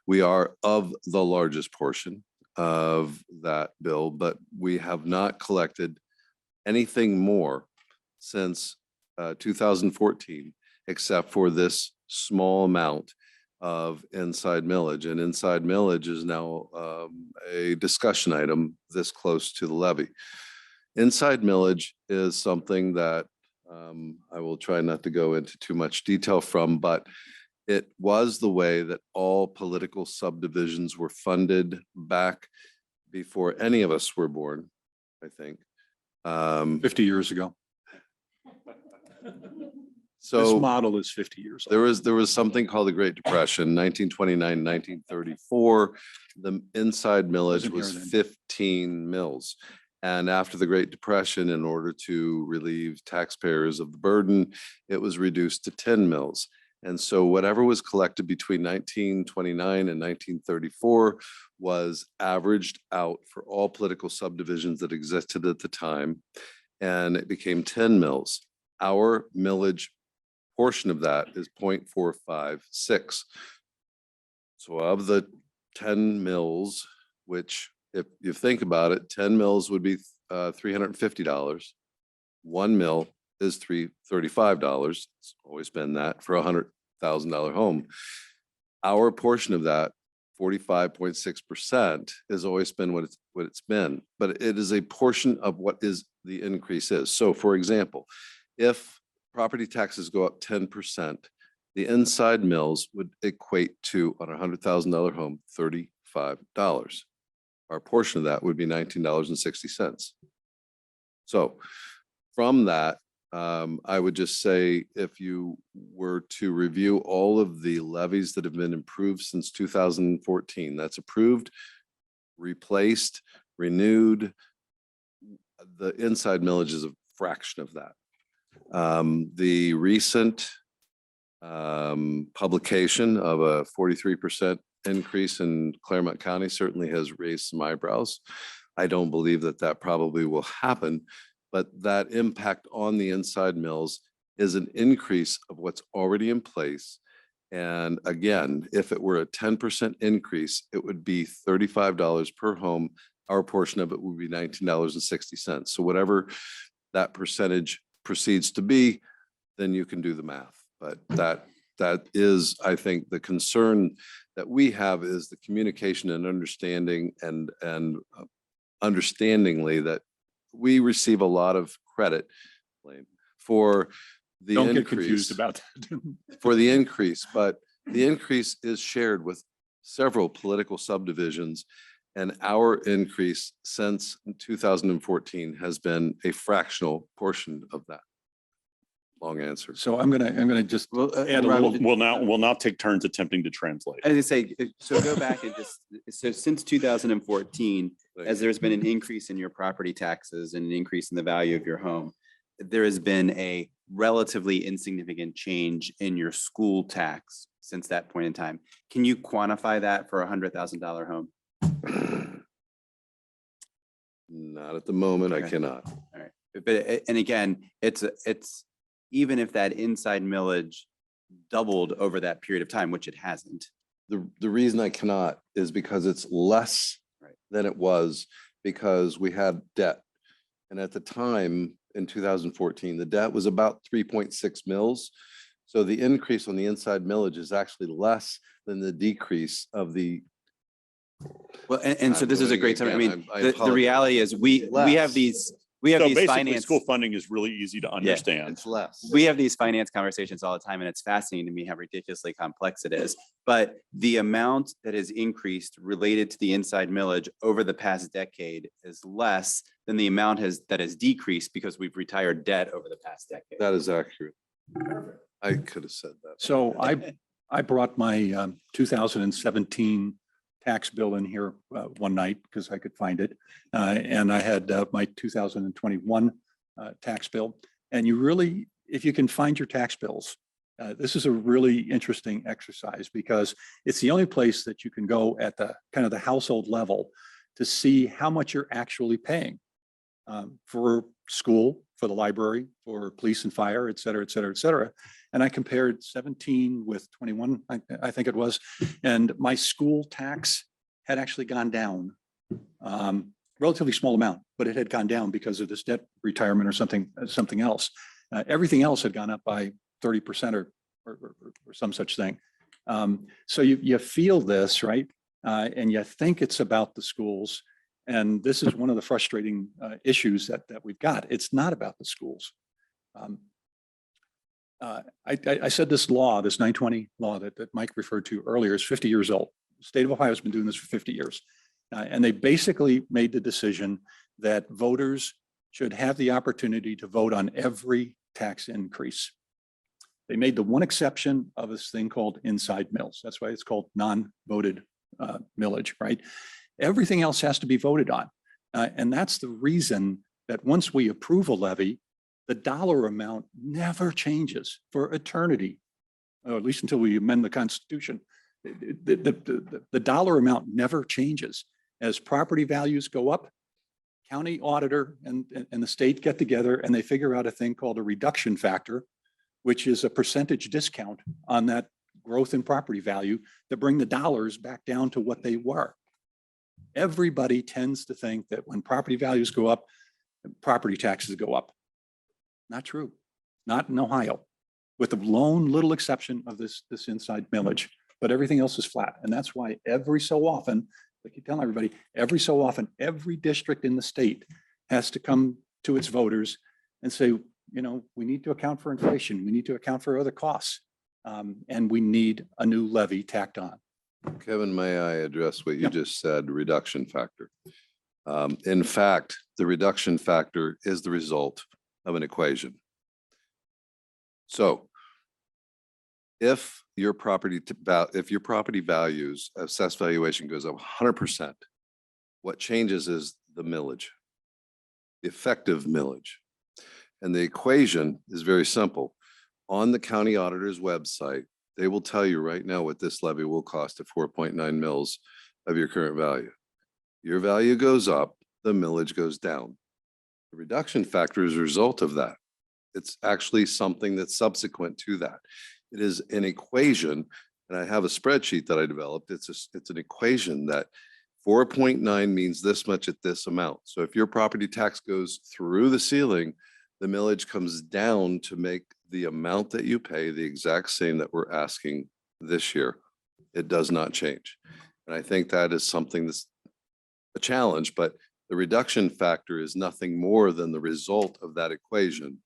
we are of the largest portion of that bill, but we have not collected anything more since 2014, except for this small amount of inside millage, and inside millage is now a discussion item this close to the levy. Inside millage is something that I will try not to go into too much detail from, but it was the way that all political subdivisions were funded back before any of us were born, I think. 50 years ago. This So model is 50 years old. there was something called the Great Depression, 1929, 1934. The inside millage Wasn't here was then. 15 mills. And after the Great Depression, in order to relieve taxpayers of the burden, it was reduced to 10 mills. And so whatever was collected between 1929 and 1934 was averaged out for all political subdivisions that existed at the time. And it became 10 mills. Our millage portion of that is 0.456. So of the 10 mills, which if you think about it, 10 mills would be $350. 1 mill is $335. It's always been that for $100,000 home. Our portion of that, 45.6%, has always been what it's been, but it is a portion of what is the increase is. So for example, if property taxes go up 10%, the inside mills would equate to, on a $100,000 home, $35. Our portion of that would be $19.60. So from that, I would just say, if you were to review all of the levies that have been improved since 2014, that's approved, replaced, renewed, the inside millage is a fraction of that. The recent publication of a 43% increase in Claremont County certainly has raised some eyebrows. I don't believe that that probably will happen, but that impact on the inside mills is an increase of what's already in place. And again, if it were a 10% increase, it would be $35 per home. Our portion of it would be $19.60. So whatever that percentage proceeds to be, then you can do the math. But that is, I think, the concern that we have is the communication and understanding and understandingly that we receive a lot of credit for the Don't increase. get confused about that. For the increase, but the increase is shared with several political subdivisions. And our increase since 2014 has been a fractional portion of that. Long answer. So I'm gonna just Well, add a Rob, little. We'll now take turns attempting to translate. I was gonna say, so go back and just, so since 2014, as there's been an increase in your property taxes and an increase in the value of your home, there has been a relatively insignificant change in your school tax since that point in time. Can you quantify that for a $100,000 home? Not at the moment, I Okay. cannot. All right, but, and again, it's even if that inside millage doubled over that period of time, which it hasn't. The reason I cannot is because it's less Right. than it was because we had debt. And at the time in 2014, the debt was about 3.6 mils. So the increase on the inside millage is actually less than the decrease of the. Well, and so I'm this is a doing it great time. I again. mean, I the apologize. reality is we have Less. these So basically, finance. school funding is really easy to understand. It's less. We have these finance conversations all the time, and it's fascinating to me how ridiculously complex it is. But the amount that has increased related to the inside millage over the past decade is less than the amount that has decreased because we've retired debt over the past decade. That is accurate. I could have said that. So I brought my 2017 tax bill in here one night because I could find it. And I had my 2021 tax bill. And you really, if you can find your tax bills, this is a really interesting exercise because it's the only place that you can go at the kind of the household level to see how much you're actually paying for school, for the library, for police and fire, et cetera, et cetera, et cetera. And I compared 17 with 21, I think it was, and my school tax had actually gone down. Relatively small amount, but it had gone down because of this debt retirement or something else. Everything else had gone up by 30% or some such thing. So you feel this, right? And you think it's about the schools. And this is one of the frustrating issues that we've got. It's not about the schools. I said this law, this 920 law that Mike referred to earlier is 50 years old. The state of Ohio has been doing this for 50 years. And they basically made the decision that voters should have the opportunity to vote on every tax increase. They made the one exception of this thing called inside mills. That's why it's called non-voted millage, right? Everything else has to be voted on. And that's the reason that once we approve a levy, the dollar amount never changes for eternity, or at least until we amend the Constitution. The dollar amount never changes. As property values go up, county auditor and the state get together and they figure out a thing called a reduction factor, which is a percentage discount on that growth in property value to bring the dollars back down to what they were. Everybody tends to think that when property values go up, property taxes go up. Not true. Not in Ohio, with the lone little exception of this inside millage, but everything else is flat. And that's why every so often, I keep telling everybody, every so often, every district in the state has to come to its voters and say, you know, we need to account for inflation. We need to account for other costs. And we need a new levy tacked on. Kevin, may I address what you Yep. just said, reduction factor? In fact, the reduction factor is the result of an equation. So if your property values, assessed valuation goes up 100%, what changes is the millage, the effective millage. And the equation is very simple. On the county auditor's website, they will tell you right now what this levy will cost at 4.9 mils of your current value. Your value goes up, the millage goes down. The reduction factor is a result of that. It's actually something that's subsequent to that. It is an equation, and I have a spreadsheet that I developed. It's an equation that 4.9 means this much at this amount. So if your property tax goes through the ceiling, the millage comes down to make the amount that you pay the exact same that we're asking this year. It does not change. And I think that is something that's a challenge, but the reduction factor is nothing more than the result of that equation.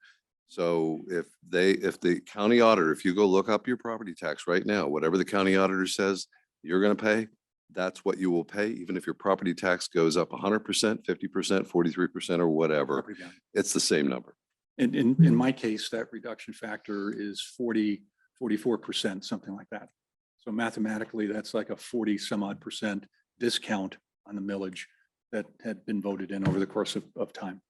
So if the county auditor, if you go look up your property tax right now, whatever the county auditor says you're going to pay, that's what you will pay, even if your property tax goes up 100%, 50%, 43%, or whatever, Property value. it's the same number. In my case, that reduction factor is 44%, something like that. So mathematically, that's like a 40 some odd percent discount on the millage that had been voted in over the course of time.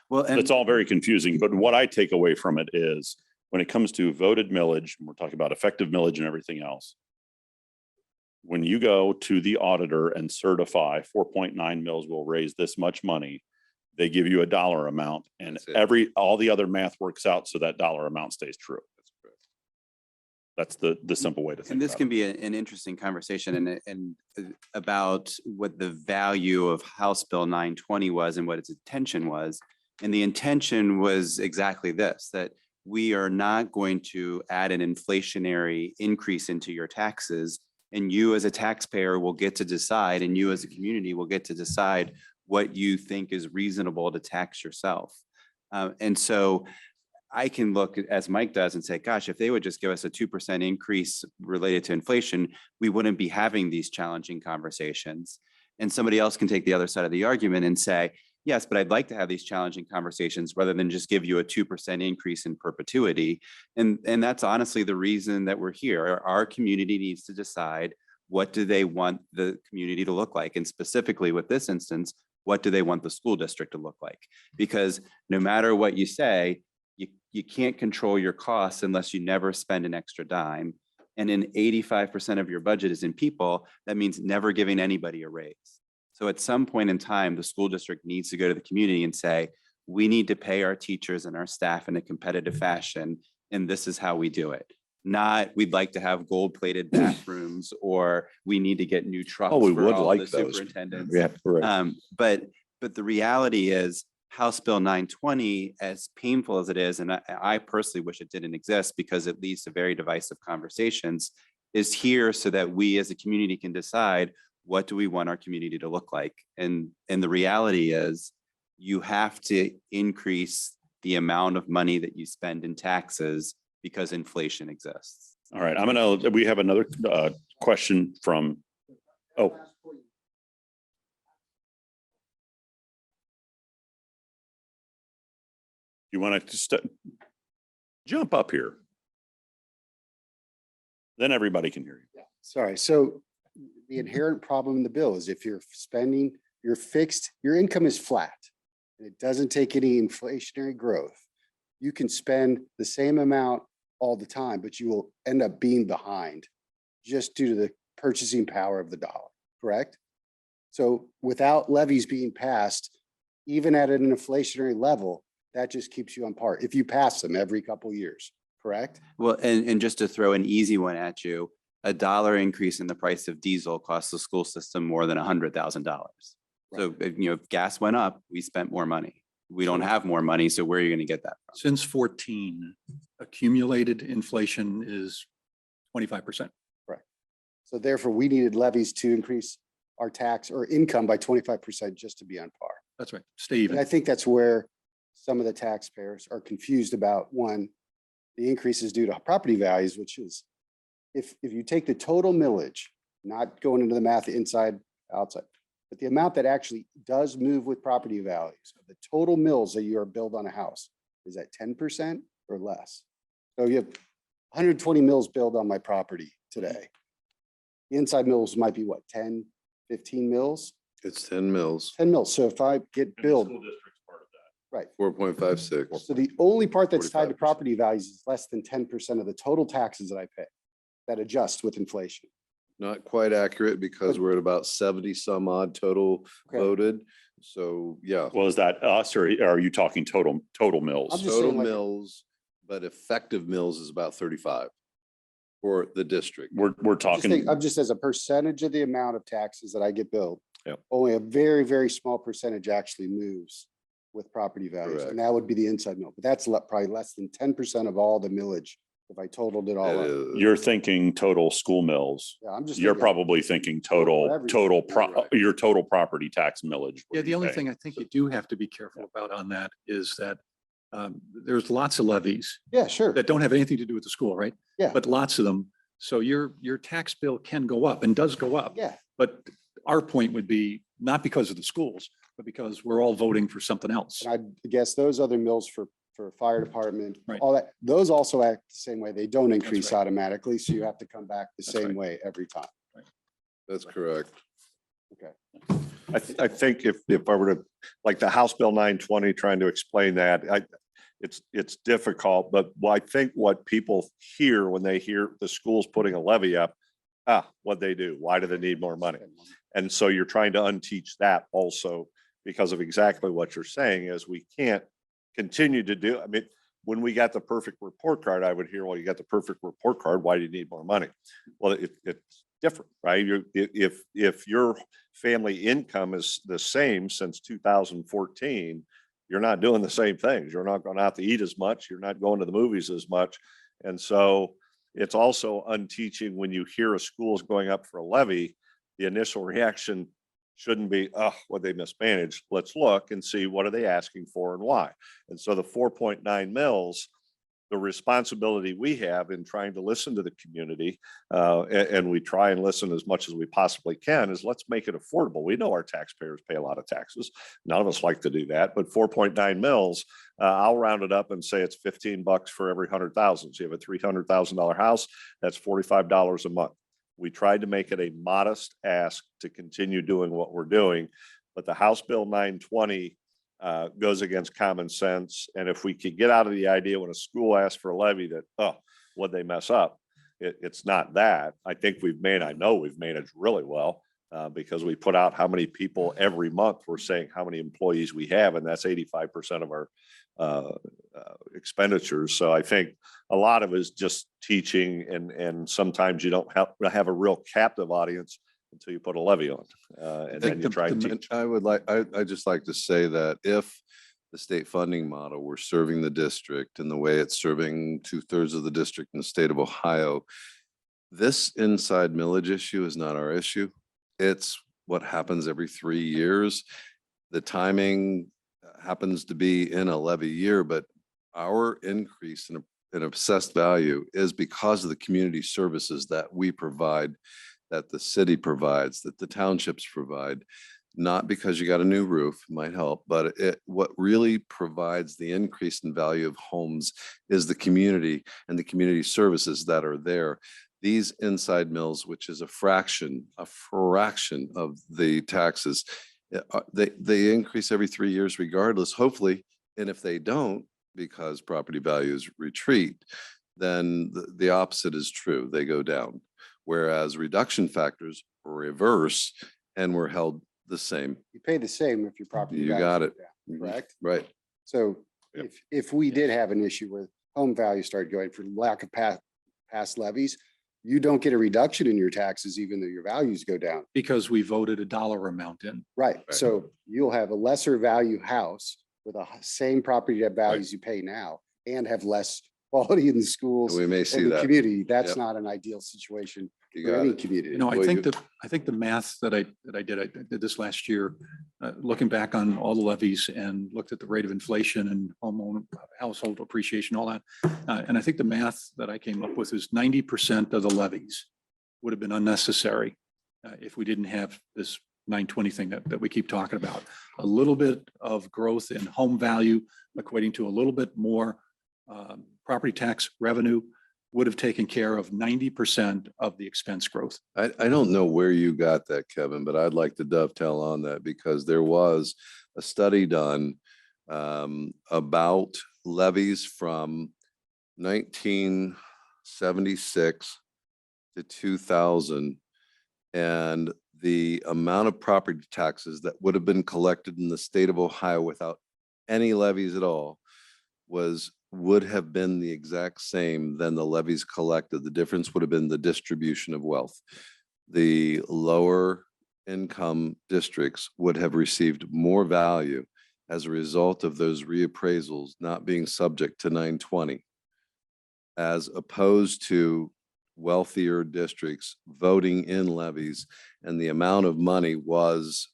Well, and It's all very confusing, but what I take away from it is when it comes to voted millage, and we're talking about effective millage and everything else. When you go to the auditor and certify 4.9 mils will raise this much money, they give you a dollar amount and That's it. all the other math works out so that dollar amount stays true. That's the simple way to think And this about can it. be an interesting conversation and about what the value of House Bill 920 was and what its intention was. And the intention was exactly this, that we are not going to add an inflationary increase into your taxes. And you as a taxpayer will get to decide, and you as a community will get to decide what you think is reasonable to tax yourself. And so I can look as Mike does and say, gosh, if they would just give us a 2% increase related to inflation, we wouldn't be having these challenging conversations. And somebody else can take the other side of the argument and say, yes, but I'd like to have these challenging conversations rather than just give you a 2% increase in perpetuity. And that's honestly the reason that we're here. Our community needs to decide, what do they want the community to look like? And specifically with this instance, what do they want the school district to look like? Because no matter what you say, you can't control your costs unless you never spend an extra dime. And in 85% of your budget is in people, that means never giving anybody a raise. So at some point in time, the school district needs to go to the community and say, we need to pay our teachers and our staff in a competitive fashion, and this is how we do it. Not, we'd like to have gold-plated bathrooms, or we need to get new trucks Oh, we for would all like the those. superintendents. Yeah, correct. But the reality is, House Bill 920, as painful as it is, and I personally wish it didn't exist because it leads to very divisive conversations, is here so that we as a community can decide what do we want our community to look like. And the reality is you have to increase the amount of money that you spend in taxes because inflation exists. All right, we have another question from, oh. You want to just jump up here? Then everybody can hear you. Sorry, so the inherent problem in the bill is if you're spending, you're fixed, your income is flat. And it doesn't take any inflationary growth. You can spend the same amount all the time, but you will end up being behind just due to the purchasing power of the dollar, correct? So without levies being passed, even at an inflationary level, that just keeps you on par if you pass them every couple years, correct? Well, and just to throw an easy one at you, $1 increase in the price of diesel costs the school system more than $100,000. So, if gas went up, we spent more money. We don't have more money, so where are you going to get that from? Since 14, accumulated inflation is 25%. So therefore, we needed levies to increase our tax or income by 25% just to be on par. That's right. Stay And I even. think that's where some of the taxpayers are confused about, one, the increase is due to property values, which is, if you take the total millage, not going into the math inside, outside, but the amount that actually does move with property values, the total mills that you are billed on a house, is that 10% or less? So you have 120 mills billed on my property today. The inside mills might be what, 10, 15 mills? It's 10 mills, 10 mills. So if I get billed, right. 4.56. So the only part that's tied to 45%. property values is less than 10% of the total taxes that I pay that adjust with inflation. Not quite accurate because we're at about 70 some odd total Okay. voted. So, yeah, Well, is that us or are you talking total I'm mills? just total saying, like- mills, but effective mills is about 35 for the district. We're talking, I'm just as a percentage of the amount of taxes that I get billed. Yep. Only a very, very small percentage actually moves with property values. Correct. And that would be the inside mill, but that's probably less than 10% of all the millage if I totaled it all That up. is- you're thinking total school mills. Yeah, I'm just. You're thinking- probably thinking Whatever. your total property tax millage. Yeah, the only thing I think you do have to be careful about on that is that there's lots of levies Yeah, sure. that don't have anything to do with the school, right? Yeah. But lots of them. So your tax bill can go up and does go up. Yeah, But our point would be not because of the schools, but because we're all voting for something else. and I guess those other mills for fire department, Right. all that, those also act the same way. They don't increase right. automatically, so you have to come back the That's same right. way every time. That's correct. I think if I were to, like the House Bill 920, trying to explain that, it's difficult, but I think what people hear when they hear the schools putting a levy up, what'd they do? Why do they need more money? And so you're trying to unteach that also because of exactly what you're saying is we can't continue to do, I mean, when we got the perfect report card, I would hear, well, you got the perfect report card. Why do you need more money? Well, it's different, right? If your family income is the same since 2014, you're not doing the same things. You're not going out to eat as much. You're not going to the movies as much. And so it's also unteaching when you hear a school's going up for a levy, the initial reaction shouldn't be, what they mismanaged. Let's look and see what are they asking for and why. And so the 4.9 mils, the responsibility we have in trying to listen to the community, and we try and listen as much as we possibly can, is let's make it affordable. We know our taxpayers pay a lot of taxes. None of us like to do that, but 4.9 mils, I'll round it up and say it's $15 for every 100,000. So you have a $300,000 house, that's $45 a month. We tried to make it a modest ask to continue doing what we're doing, but the House Bill 920 goes against common sense. And if we could get out of the idea when a school asks for a levy that, what'd they mess up? It's not that. I know we've managed really well because we put out how many people every month we're saying how many employees we have, and that's 85% of our expenditures. So I think a lot of it is just teaching, and sometimes you don't have a real captive audience until you put a levy on, and then you try and teach. I just like to say that if the state funding model, we're serving the district and the way it's serving 2/3 of the district in the state of Ohio. This inside millage issue is not our issue. It's what happens every 3 years. The timing happens to be in a levy year, but our increase in assessed value is because of the community services that we provide, that the city provides, that the townships provide. Not because you got a new roof, might help, but what really provides the increase in value of homes is the community and the community services that are there. These inside mills, which is a fraction of the taxes, they increase every 3 years regardless, hopefully. And if they don't, because property values retreat, then the opposite is true. They go down. Whereas reduction factors reverse and we're held the same. You pay the same if your property. You values got go it. down, correct? Right. So Yep. if we did have an issue where home values started going for lack of past levies, you don't get a reduction in your taxes, even though your values go down. Because we voted a dollar amount in. Right, Right. so you'll have a lesser value house with a same property that values you pay now and have less quality in the schools We may see and the that. community. That's Yep. not an ideal situation You for got any it. community. You know, I Well, think you- the math that I did this last year, looking back on all the levies and looked at the rate of inflation and homeowner household appreciation, all that. And I think the math that I came up with is 90% of the levies would have been unnecessary if we didn't have this 920 thing that we keep talking about. A little bit of growth in home value equating to a little bit more property tax revenue would have taken care of 90% of the expense growth. I don't know where you got that, Kevin, but I'd like to dovetail on that because there was a study done about levies from 1976 to 2000. And the amount of property taxes that would have been collected in the state of Ohio without any levies at all would have been the exact same than the levies collected. The difference would have been the distribution of wealth. The lower income districts would have received more value as a result of those reappraisals not being subject to 920, as opposed to wealthier districts voting in levies, and the amount of money was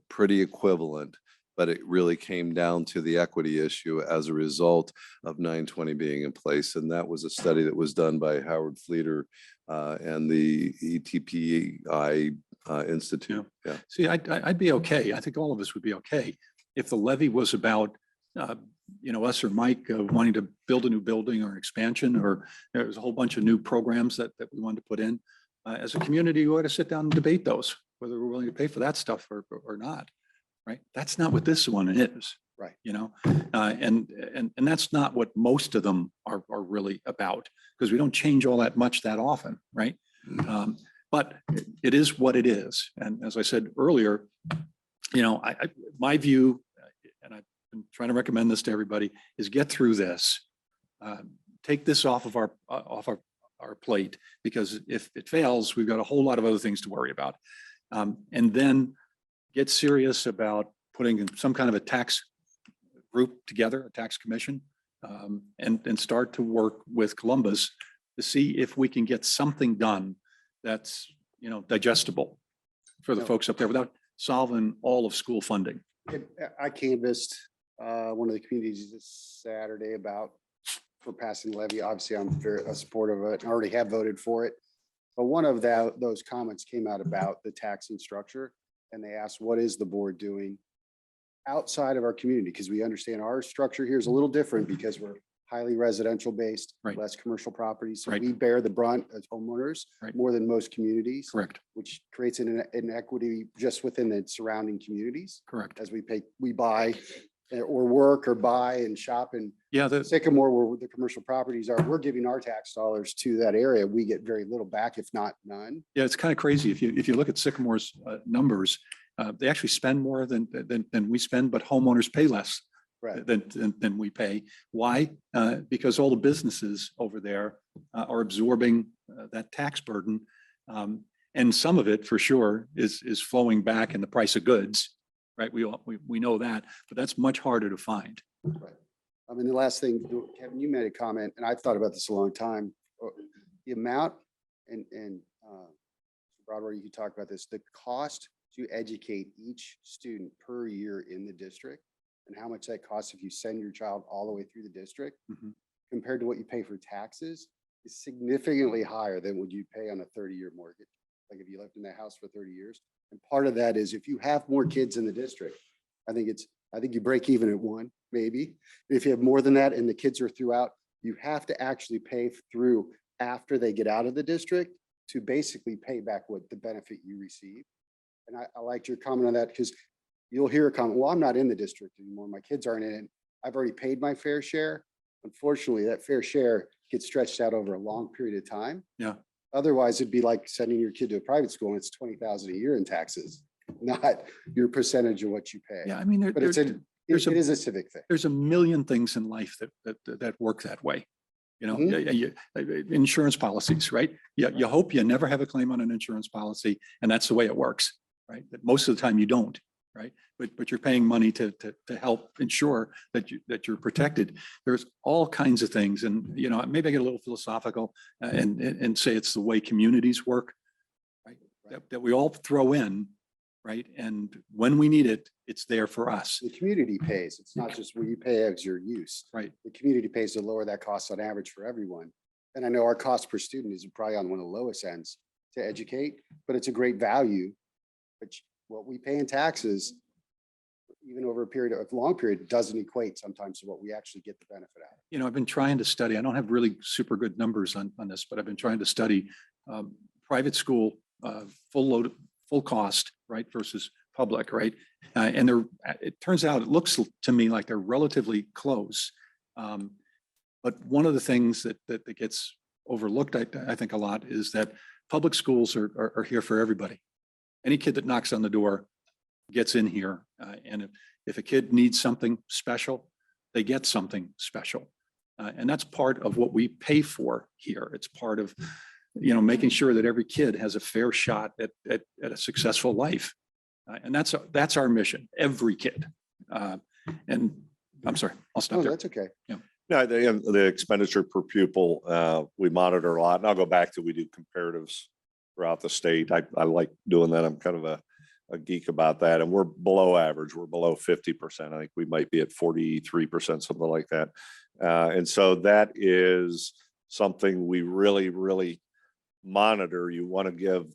pretty equivalent. But it really came down to the equity issue as a result of 920 being in place. And that was a study that was done by Howard Fleeter and the ETPI Institute. Yeah. See, I'd be okay. I think all of us would be okay if the levy was about, us or Mike wanting to build a new building or an expansion, or there's a whole bunch of new programs that we wanted to put in. As a community, we ought to sit down and debate those, whether we're willing to pay for that stuff or not. Right? That's not what this one is. Right. And that's not what most of them are really about, because we don't change all that much that often, right? But it is what it is. And as I said earlier, my view, and I've been trying to recommend this to everybody, is get through this. Take this off of our plate, because if it fails, we've got a whole lot of other things to worry about. And then get serious about putting in some kind of a tax group together, a tax commission, and start to work with Columbus to see if we can get something done that's, digestible for the folks up there without solving all of school funding. I canvassed one of the communities this Saturday for passing the levy. Obviously, I'm very supportive of it. I already have voted for it. But one of those comments came out about the taxing structure. And they asked, what is the board doing outside of our community? Because we understand our structure here is a little different because we're highly residential based, Right. less commercial properties. So Right. we bear the brunt as homeowners Right. more than most communities, Correct. which creates an inequity just within the surrounding communities. Correct. As we buy or work or buy and shop in Yeah. Sycamore, where the commercial properties are, we're giving our tax dollars to that area. We get very little back, if not none. Yeah, it's kind of crazy. If you look at Sycamore's numbers, they actually spend more than we spend, but homeowners pay less Right. than we pay. Why? Because all the businesses over there are absorbing that tax burden. And some of it for sure is flowing back in the price of goods. right? We know that, but that's much harder to find. Right. I mean, the last thing, Kevin, you made a comment, and I've thought about this a long time. The amount and Broadway, you could talk about this, the cost to educate each student per year in the district and how much that costs if you send your child all the way through the district Mhm. compared to what you pay for taxes is significantly higher than what you pay on a 30-year mortgage. Like if you lived in that house for 30 years. And part of that is if you have more kids in the district, I think you break even at one, maybe. If you have more than that and the kids are throughout, you have to actually pay through after they get out of the district to basically pay back what the benefit you receive. And I liked your comment on that because you'll hear a comment, well, I'm not in the district anymore. My kids aren't in it. I've already paid my fair share. Unfortunately, that fair share gets stretched out over a long period of time. Yeah. Otherwise, it'd be like sending your kid to a private school and it's 20,000 a year in taxes, not your percentage of what you pay. Yeah, I mean, But it there's is a civic thing. there's a million things in life that work that way. You know, Mhm. insurance policies, right? You hope you never have a claim on an insurance policy, and that's the way it works, right? But most of the time you don't, right? But you're paying money to help ensure that you're protected. There's all kinds of things, and you know, maybe I get a little philosophical and say it's the way communities work, right? That we all throw in, right? And when we need it, it's there for us. The community pays. It's not just what you pay as your use. Right. The community pays to lower that cost on average for everyone. And I know our cost per student is probably on one of the lowest ends to educate, but it's a great value. But what we pay in taxes, even over a long period, doesn't equate sometimes to what we actually get the benefit out of. You know, I've been trying to study, I don't have really super good numbers on this, but I've been trying to study private school, full cost, right, versus public, right? And it turns out, it looks to me like they're relatively close. But one of the things that gets overlooked, I think a lot, is that public schools are here for everybody. Any kid that knocks on the door gets in here. And if a kid needs something special, they get something special. And that's part of what we pay for here. It's part of, you know, making sure that every kid has a fair shot at a successful life. And that's our mission, every kid. And I'm sorry, I'll stop Oh, there. that's okay. No, the expenditure per pupil, we monitor a lot, and I'll go back to, we do comparatives throughout the state. I like doing that. I'm kind of a geek about that, and we're below average. We're below 50%. I think we might be at 43%, something like that. And so that is something we really, really monitor. You want to give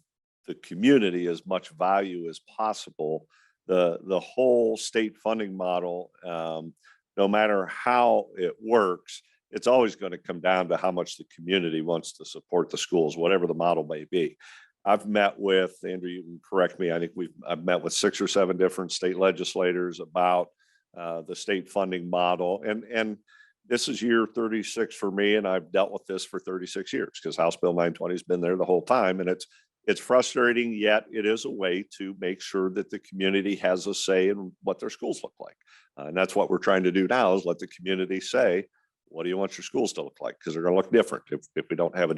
the community as much value as possible. The whole state funding model, no matter how it works, it's always going to come down to how much the community wants to support the schools, whatever the model may be. I've met with, Andrew, you can correct me, I think I've met with 6 or 7 different state legislators about the state funding model. And this is year 36 for me, and I've dealt with this for 36 years because House Bill 920 has been there the whole time. And it's frustrating, yet it is a way to make sure that the community has a say in what their schools look like. And that's what we're trying to do now, is let the community say, what do you want your schools to look like? Because they're going to look different if we don't have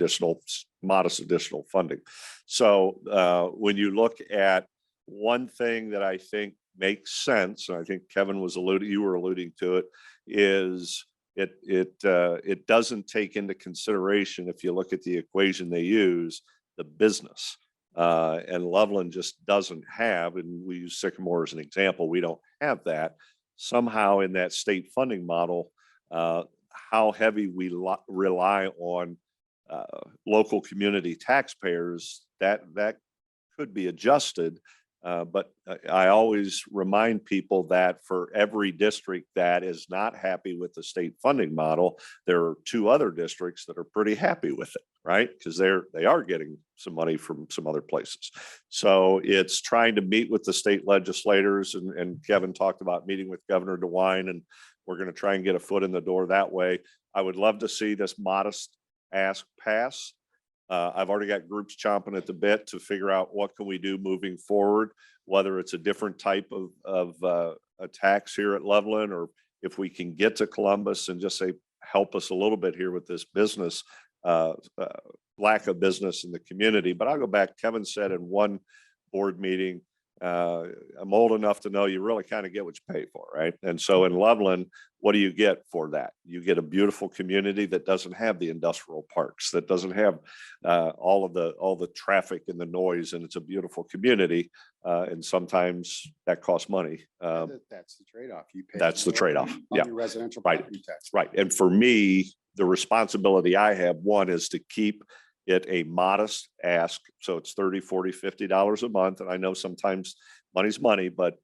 modest additional funding. So when you look at one thing that I think makes sense, and I think Kevin you were alluding to it, is it doesn't take into consideration, if you look at the equation they use, the business. And Loveland just doesn't have, and we use Sycamore as an example, we don't have that. Somehow in that state funding model, how heavy we rely on local community taxpayers, that could be adjusted. But I always remind people that for every district that is not happy with the state funding model, there are 2 other districts that are pretty happy with it, right? Because they are getting some money from some other places. So it's trying to meet with the state legislators, and Kevin talked about meeting with Governor DeWine, and we're going to try and get a foot in the door that way. I would love to see this modest ask pass. I've already got groups chomping at the bit to figure out what can we do moving forward, whether it's a different type of a tax here at Loveland, or if we can get to Columbus and just say, help us a little bit here with this business, lack of business in the community. But I'll go back, Kevin said in one board meeting, I'm old enough to know you really kind of get what you pay for, right? And so in Loveland, what do you get for that? You get a beautiful community that doesn't have the industrial parks, that doesn't have all the traffic and the noise, and it's a beautiful community. And sometimes that costs money. That's the trade-off. You pay. That's the more trade-off. on Yeah. your residential Right. property tax. Right. And for me, the responsibility I have, one, is to keep it a modest ask. So it's $30, $40, $50 a month. And I know sometimes money's money, but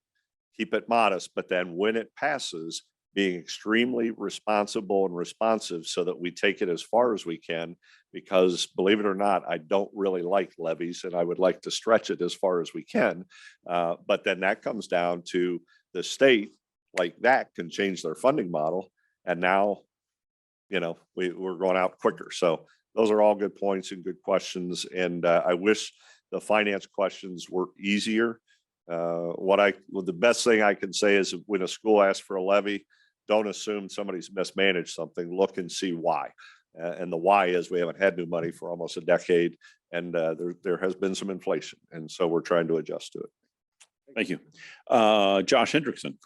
keep it modest. But then when it passes, being extremely responsible and responsive so that we take it as far as we can, because believe it or not, I don't really like levies and I would like to stretch it as far as we can. But then that comes down to the state, like that can change their funding model. And now, we're going out quicker. So those are all good points and good questions. And I wish the finance questions were easier. The best thing I can say is when a school asks for a levy, don't assume somebody's mismanaged something. Look and see why. And the why is we haven't had new money for almost a decade, and there has been some inflation. And so we're trying to adjust to it. Thank you. Josh Hendrickson.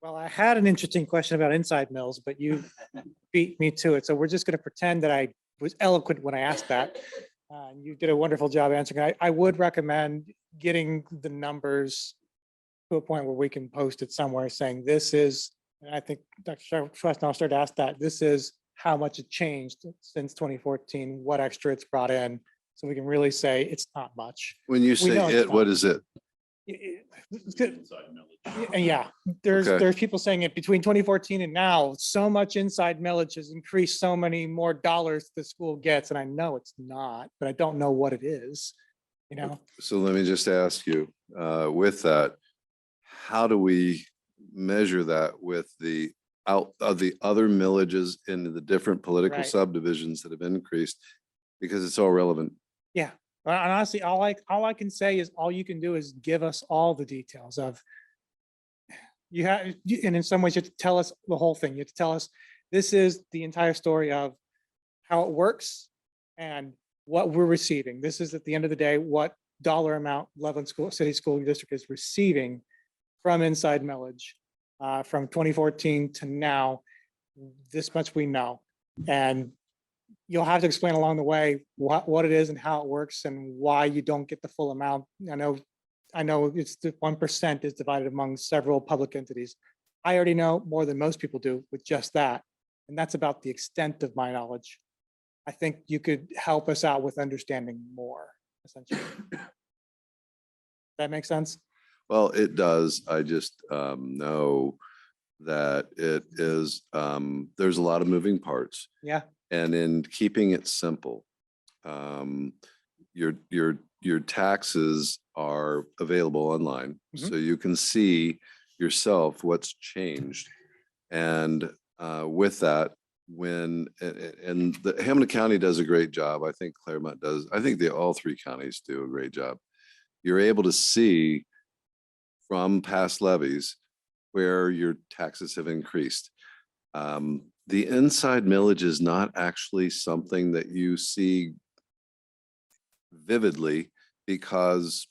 Well, I had an interesting question about inside mills, but you beat me to it. So we're just going to pretend that I was eloquent when I asked that. You did a wonderful job answering. I would recommend getting the numbers to a point where we can post it somewhere saying this is, and I think Dr. Schwestnall started to ask that, this is how much it changed since 2014, what extra it's brought in. So we can really say it's not much. When you say know it's it, what not. is it? Yeah, there's Okay. people saying it between 2014 and now, so much inside millage has increased, so many more dollars the school gets. And I know it's not, but I don't know what it is, So let me just ask you, with that, how do we measure that with the other millages in the different political Right. subdivisions that have increased? Because it's all relevant. Yeah. Well, and honestly, all I can say is all you can do is give us all the details of and in some ways you have to tell us the whole thing. You have to tell us this is the entire story of how it works and what we're receiving. This is at the end of the day, what dollar amount Loveland City School District is receiving from inside millage from 2014 to now. This much we know. And you'll have to explain along the way what it is and how it works and why you don't get the full amount. I know it's the 1% is divided among several public entities. I already know more than most people do with just that. And that's about the extent of my knowledge. I think you could help us out with understanding more, essentially. That makes sense? Well, it does. I just know that it is, there's a lot of moving parts. Yeah. And in keeping it simple, your taxes are available online, so you can see yourself what's changed. And with that, and the Hamilton County does a great job. I think Claremont does. I think all three counties do a great job. You're able to see from past levies where your taxes have increased. The inside millage is not actually something that you see vividly because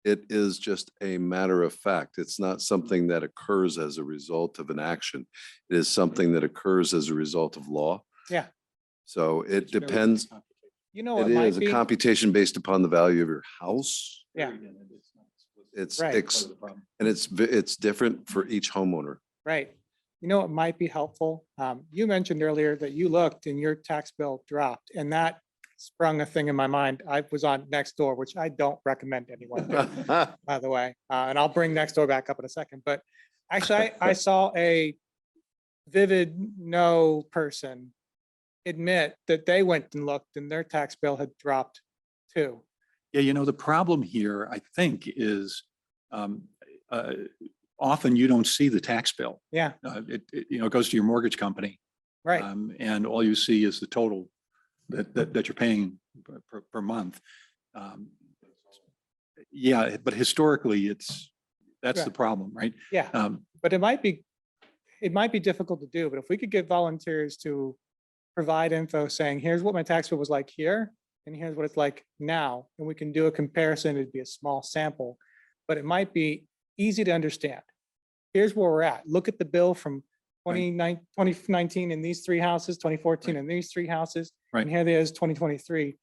it is just a matter of fact. It's not something that occurs as a result of an action. It is something that occurs as a result of law. Yeah. So it depends. It It might is a be. computation based upon the value of your house. Yeah. It's, Right. and it's different for each homeowner. Right. It might be helpful. You mentioned earlier that you looked and your tax bill dropped, and that sprung a thing in my mind. I was on Nextdoor, which I don't recommend anyone do, by the way. And I'll bring Nextdoor back up in a second. But actually, I saw a Vivid No person admit that they went and looked and their tax bill had dropped too. Yeah, the problem here, I think, is often you don't see the tax bill. Yeah, It goes to your mortgage company. right. And all you see is the total that you're paying per month. Yeah, but historically, that's Yeah. the problem, right? Yeah, but it might be difficult to do, but if we could get volunteers to provide info saying, here's what my tax bill was like here, and here's what it's like now, and we can do a comparison. It'd be a small sample, but it might be easy to understand. Here's where we're at. Look at the bill from Right. 2019 in these three houses, 2014 in these three houses, Right. and here it is, 2023.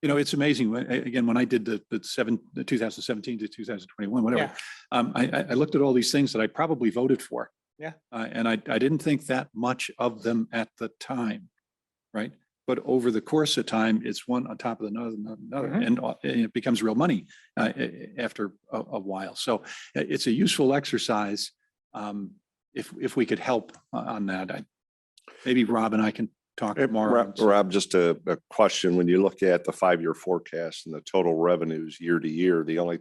You know, it's amazing. Again, when I did the 2017 to 2021, whatever, I looked at all these things that I probably voted for. Yeah. And I didn't think that much of them at the time, right? But over the course of time, it's one on top of another, and it becomes real money after a while. So it's a useful exercise. If we could help on that, maybe Rob and I can talk tomorrow. Rob, just a question. When you look at the 5-year forecast and the total revenues year to year, the only,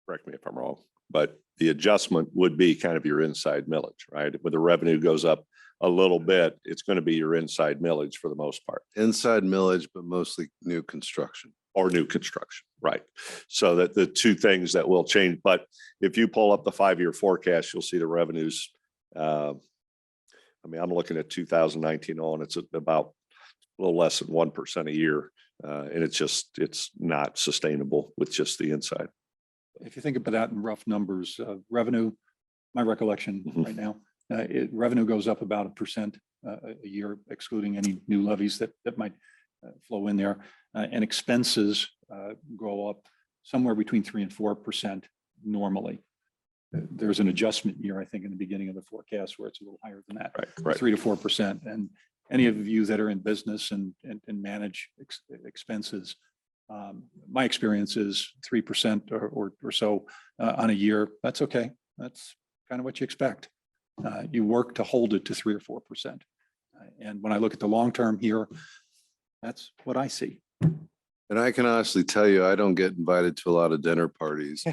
correct me if I'm wrong, but the adjustment would be kind of your inside millage, right? When the revenue goes up a little bit, it's going to be your inside millage for the most part. Inside millage, but mostly new construction. Or new construction, right? So that the two things that will change, but if you pull up the 5-year forecast, you'll see the revenues. I mean, I'm looking at 2019 on, it's about a little less than 1% a year. And it's not sustainable with just the inside. If you think about that in rough numbers, revenue, my recollection Mhm. right now, revenue goes up about 1% a year, excluding any new levies that might flow in there. And expenses go up somewhere between 3 and 4% normally. There's an adjustment year, I think, in the beginning of the forecast where it's a little higher than that, Right. 3 to 4%. And any of you that are in business and manage expenses, my experience is 3% or so on a year. That's okay. That's kind of what you expect. You work to hold it to 3 or 4%. And when I look at the long term here, that's what I see. And I can honestly tell you, I don't get invited to a lot of dinner parties.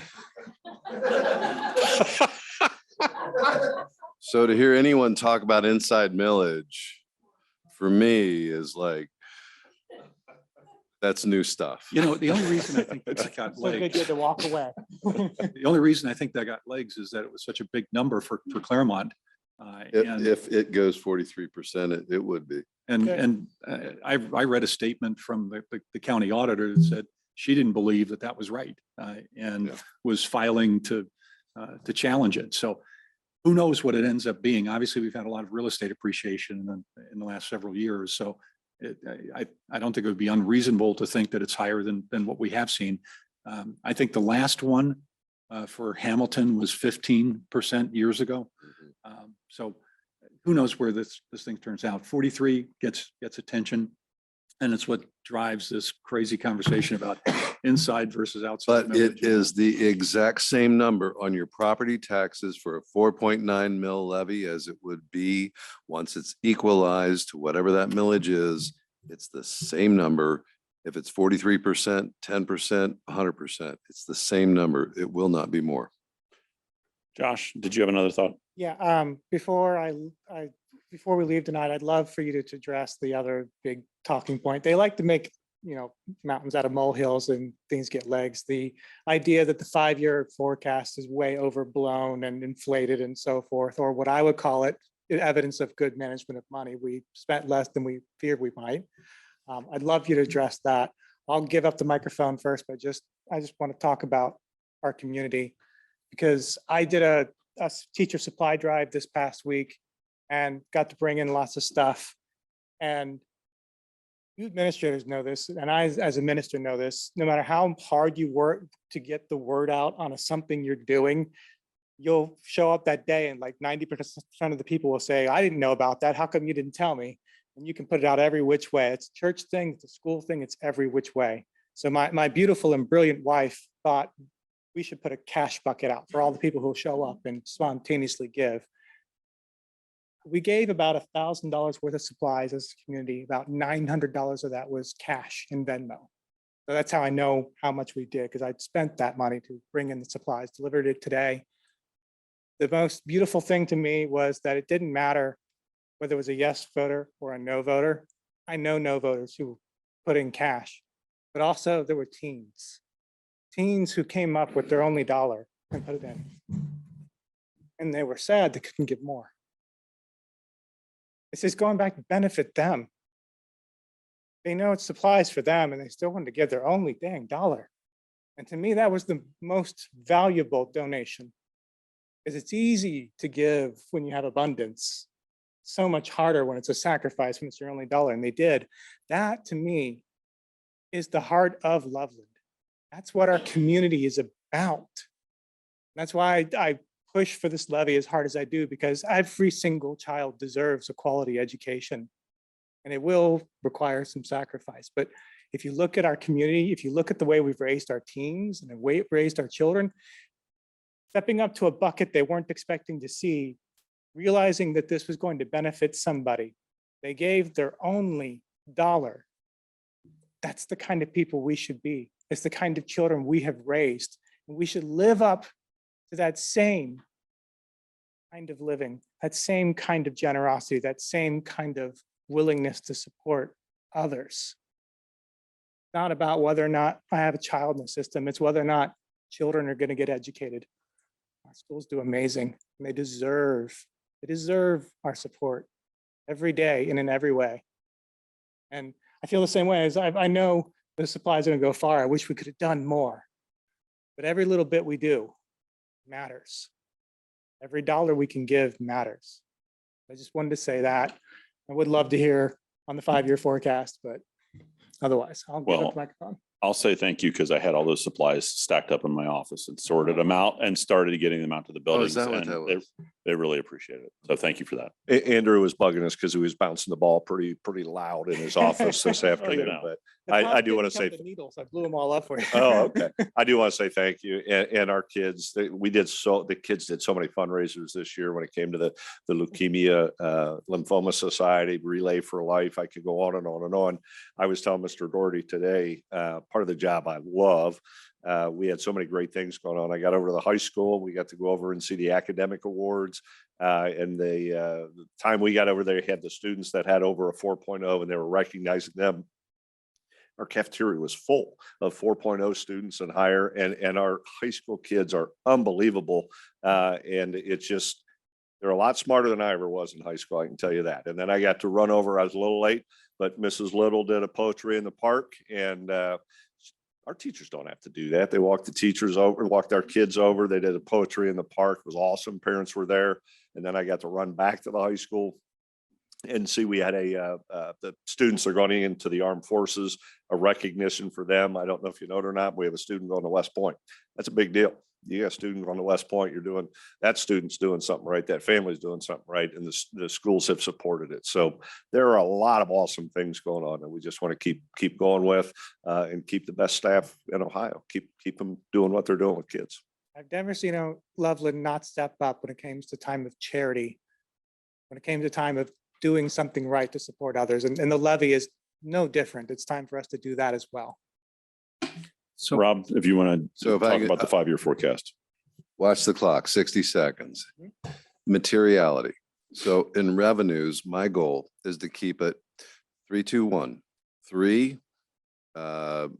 So to hear anyone talk about inside millage, for me is like, that's new stuff. You know, the only reason I think that got So they legs, get to walk away. the only reason I think that got legs is that it was such a big number for Claremont. And If it goes 43%, it would be. I read a statement from the county auditor that said she didn't believe that was right, and Yeah. was filing to challenge it. So who knows what it ends up being? Obviously, we've had a lot of real estate appreciation in the last several years. So I don't think it would be unreasonable to think that it's higher than what we have seen. I think the last one for Hamilton was 15% years ago. So who knows where this thing turns out. 43 gets attention, and it's what drives this crazy conversation about inside versus outside. But it is the exact same number on your property taxes for a 4.9 mil levy as it would be once it's equalized to whatever that millage is. It's the same number. If it's 43%, 10%, 100%, it's the same number. It will not be more. Josh, did you have another thought? Yeah, before we leave tonight, I'd love for you to address the other big talking point. They like to make, mountains out of molehills and things get legs. The idea that the 5-year forecast is way overblown and inflated and so forth, or what I would call it, evidence of good management of money. We spent less than we feared we might. I'd love you to address that. I'll give up the microphone first, but I just want to talk about our community, because I did a teacher supply drive this past week and got to bring in lots of stuff. And you administrators know this, and I, as a minister, know this. No matter how hard you work to get the word out on something you're doing, you'll show up that day and like 90% of the people will say, I didn't know about that. How come you didn't tell me? And you can put it out every which way. It's a church thing, it's a school thing, it's every which way. So my beautiful and brilliant wife thought we should put a cash bucket out for all the people who show up and spontaneously give. We gave about $1,000 worth of supplies as a community. About $900 of that was cash in Venmo. So that's how I know how much we did, because I'd spent that money to bring in the supplies, delivered it today. The most beautiful thing to me was that it didn't matter whether it was a yes voter or a no voter. I know no voters who put in cash, but also there were teens who came up with their only dollar and put it in. And they were sad they couldn't give more. This is going back to benefit them. They know it's supplies for them and they still want to give their only dang dollar. And to me, that was the most valuable donation. Because it's easy to give when you have abundance. So much harder when it's a sacrifice, when it's your only dollar, and they did. That to me is the heart of Loveland. That's what our community is about. That's why I push for this levy as hard as I do, because every single child deserves a quality education. And it will require some sacrifice. But if you look at our community, if you look at the way we've raised our teens and the way we've raised our children, stepping up to a bucket they weren't expecting to see, realizing that this was going to benefit somebody, they gave their only dollar. That's the kind of people we should be. It's the kind of children we have raised. And we should live up to that same kind of living, that same kind of generosity, that same kind of willingness to support others. Not about whether or not I have a child in the system, it's whether or not children are going to get educated. Our schools do amazing, and they deserve our support every day and in every way. And I feel the same way. As I know the supplies are going to go far. I wish we could have done more, but every little bit we do matters. Every dollar we can give matters. I just wanted to say that. I would love to hear on the 5-year forecast, but otherwise I'll give up the microphone. I'll say thank you because I had all those supplies stacked up in my office and sorted them out and started getting them out to the buildings. that what And that they- was? They really appreciate it. So thank you for that. Andrew was bugging us because he was bouncing the ball pretty loud in his office this afternoon, know. but The I pop do wanna didn't come say- to needles. I blew them all up for you. oh, okay. I do want to say thank you. And our kids, the kids did so many fundraisers this year when it came to the Leukemia Lymphoma Society, Relay for Life. I could go on and on and on. I was telling Mr. Doherty today, part of the job I love, we had so many great things going on. I got over to the high school. We got to go over and see the academic awards. And the time we got over there, you had the students that had over a 4.0 and they were recognizing them. Our cafeteria was full of 4.0 students and higher, and our high school kids are unbelievable. And it's just, they're a lot smarter than I ever was in high school, I can tell you that. And then I got to run over, I was a little late, but Mrs. Little did a poetry in the park, and our teachers don't have to do that. They walked the teachers over, walked our kids over. They did a poetry in the park. It was awesome. Parents were there. And then I got to run back to the high school and see, we had the students are going into the armed forces, a recognition for them. I don't know if you know it or not, we have a student going to West Point. That's a big deal. You got a student going to West Point, that student's doing something right, that family's doing something right, and the schools have supported it. So there are a lot of awesome things going on, and we just want to keep going with and keep the best staff in Ohio, keep them doing what they're doing with kids. I've never seen Loveland not step up when it comes to time of charity, when it came to time of doing something right to support others. And the levy is no different. It's time for us to do that as well. So Rob, if you want So to if I talk could- about the 5-year forecast. Watch the clock, 60 seconds. Materiality. So in revenues, my goal is to keep it 3, 2, 1, 3,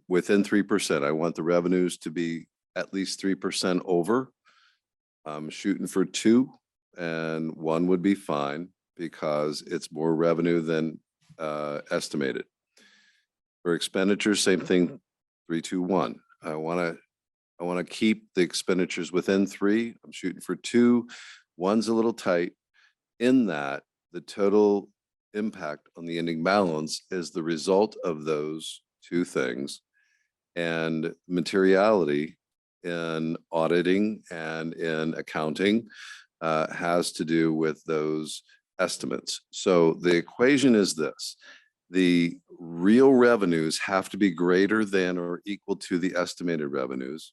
within 3%. I want the revenues to be at least 3% over. I'm shooting for 2, and 1 would be fine because it's more revenue than estimated. For expenditures, same thing, 3, 2, 1. I want to keep the expenditures within 3. I'm shooting for 2. 1's a little tight. In that, the total impact on the ending balance is the result of those 2 things. And materiality in auditing and in accounting has to do with those estimates. So the equation is this: the real revenues have to be greater than or equal to the estimated revenues.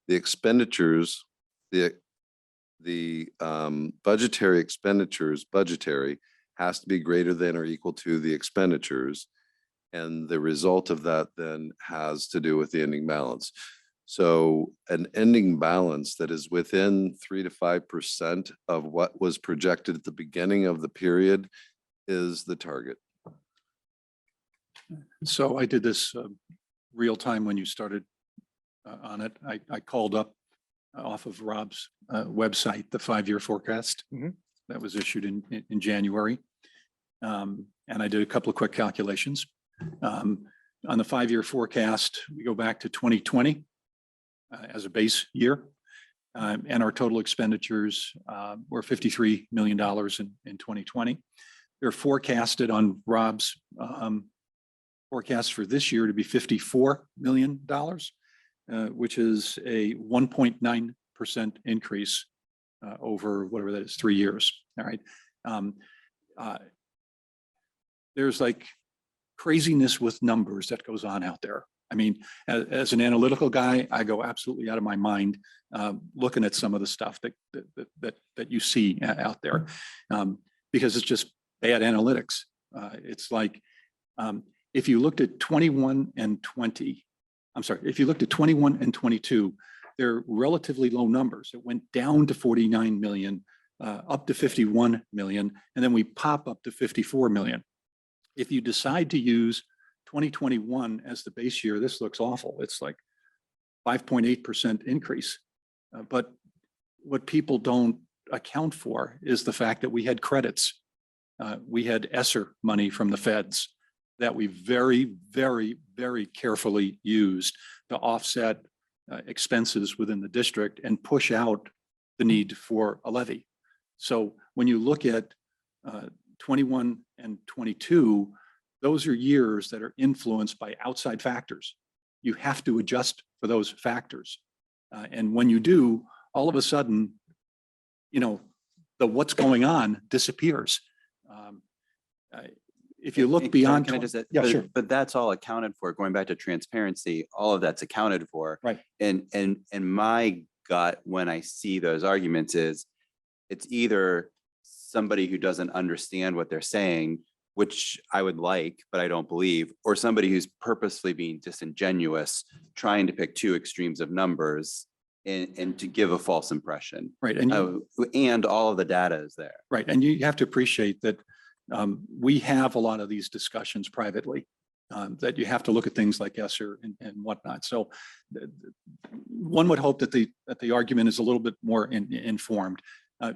The expenditures, the budgetary expenditures, has to be greater than or equal to the expenditures. And the result of that then has to do with the ending balance. So an ending balance that is within 3 to 5% of what was projected at the beginning of the period is the target. So I did this real time when you started on it. I called up off of Rob's website, the 5-year forecast that was issued in January. And I did a couple of quick calculations. On the 5-year forecast, we go back to 2020 as a base year. And our total expenditures were $53 million in 2020. They're forecasted on Rob's forecast for this year to be $54 million, which is a 1.9% increase over whatever that is, 3 years. All right. There's like craziness with numbers that goes on out there. I mean, as an analytical guy, I go absolutely out of my mind looking at some of the stuff that you see out there because it's just bad analytics. It's like if you looked at 21 and 20, I'm sorry, if you looked at 21 and 22, they're relatively low numbers. It went down to 49 million, up to 51 million, and then we pop up to 54 million. If you decide to use 2021 as the base year, this looks awful. It's like 5.8% increase. But what people don't account for is the fact that we had credits. We had ESSER money from the feds that we very, very, very carefully used to offset expenses within the district and push out the need for a levy. So when you look at 21 and 22, those are years that are influenced by outside factors. You have to adjust for those factors. And when you do, all of a sudden, you know, the what's going on disappears. If you look beyond, Can I just, yeah, sure. but that's all accounted for. Going back to transparency, all of that's accounted for. Right. And my gut when I see those arguments is it's either somebody who doesn't understand what they're saying, which I would like, but I don't believe, or somebody who's purposely being disingenuous, trying to pick two extremes of numbers and to give a false impression. Right. And And all of the data is there. right. And you have to appreciate that we have a lot of these discussions privately, that you have to look at things like ESSER and whatnot. So one would hope that the argument is a little bit more informed.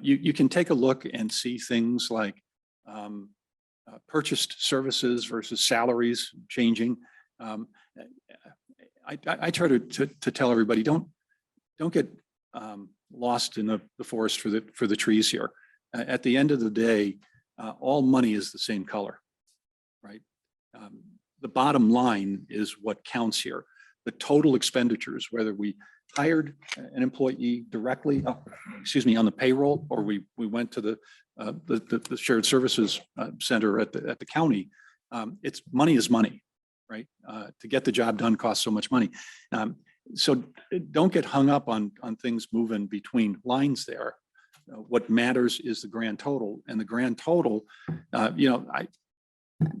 You can take a look and see things like purchased services versus salaries changing. I try to tell everybody, don't get lost in the forest for the trees here. At the end of the day, all money is the same color, right? The bottom line is what counts here. The total expenditures, whether we hired an employee directly, on the payroll, or we went to the shared services center at the county, it's money is money, right? To get the job done costs so much money. So don't get hung up on things moving between lines there. What matters is the grand total, and the grand total,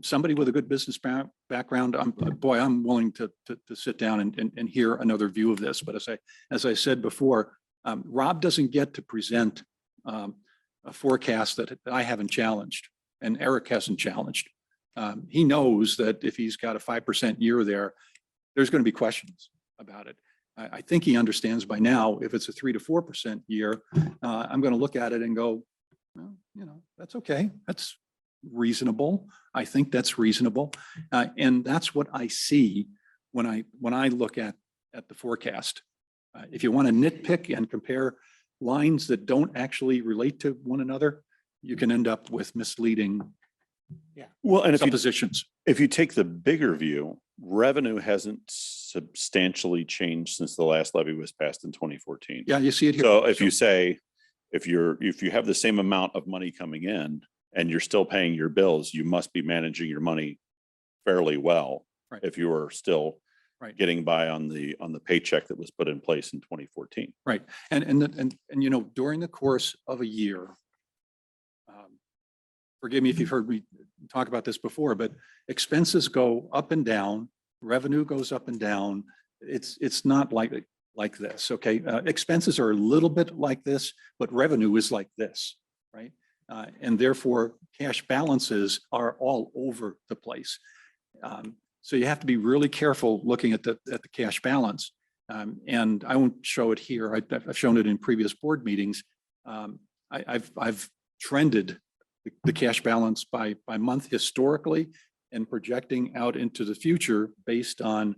somebody with a good business background, I'm willing to sit down and hear another view of this. But as I said before, Rob doesn't get to present a forecast that I haven't challenged and Eric hasn't challenged. He knows that if he's got a 5% year there's going to be questions about it. I think he understands by now, if it's a 3 to 4% year, I'm going to look at it and go, well, that's okay. That's reasonable. I think that's reasonable. And that's what I see when I look at the forecast. If you want to nitpick and compare lines that don't actually relate to one another, you can end up with misleading Well, and suppositions. if you take the bigger view, revenue hasn't substantially changed since the last levy was passed in 2014. Yeah, you see it here. So if you say, if you have the same amount of money coming in and you're still paying your bills, you must be managing your money fairly well. Right. If you are still Right. getting by on the paycheck that was put in place in 2014. Right. And during the course of a year, forgive me if you've heard me talk about this before, but expenses go up and down, revenue goes up and down. It's not like this, okay? Expenses are a little bit like this, but revenue is like this, right? And therefore, cash balances are all over the place. So you have to be really careful looking at the cash balance. And I won't show it here. I've shown it in previous board meetings. I've trended the cash balance by month historically, and projecting out into the future based on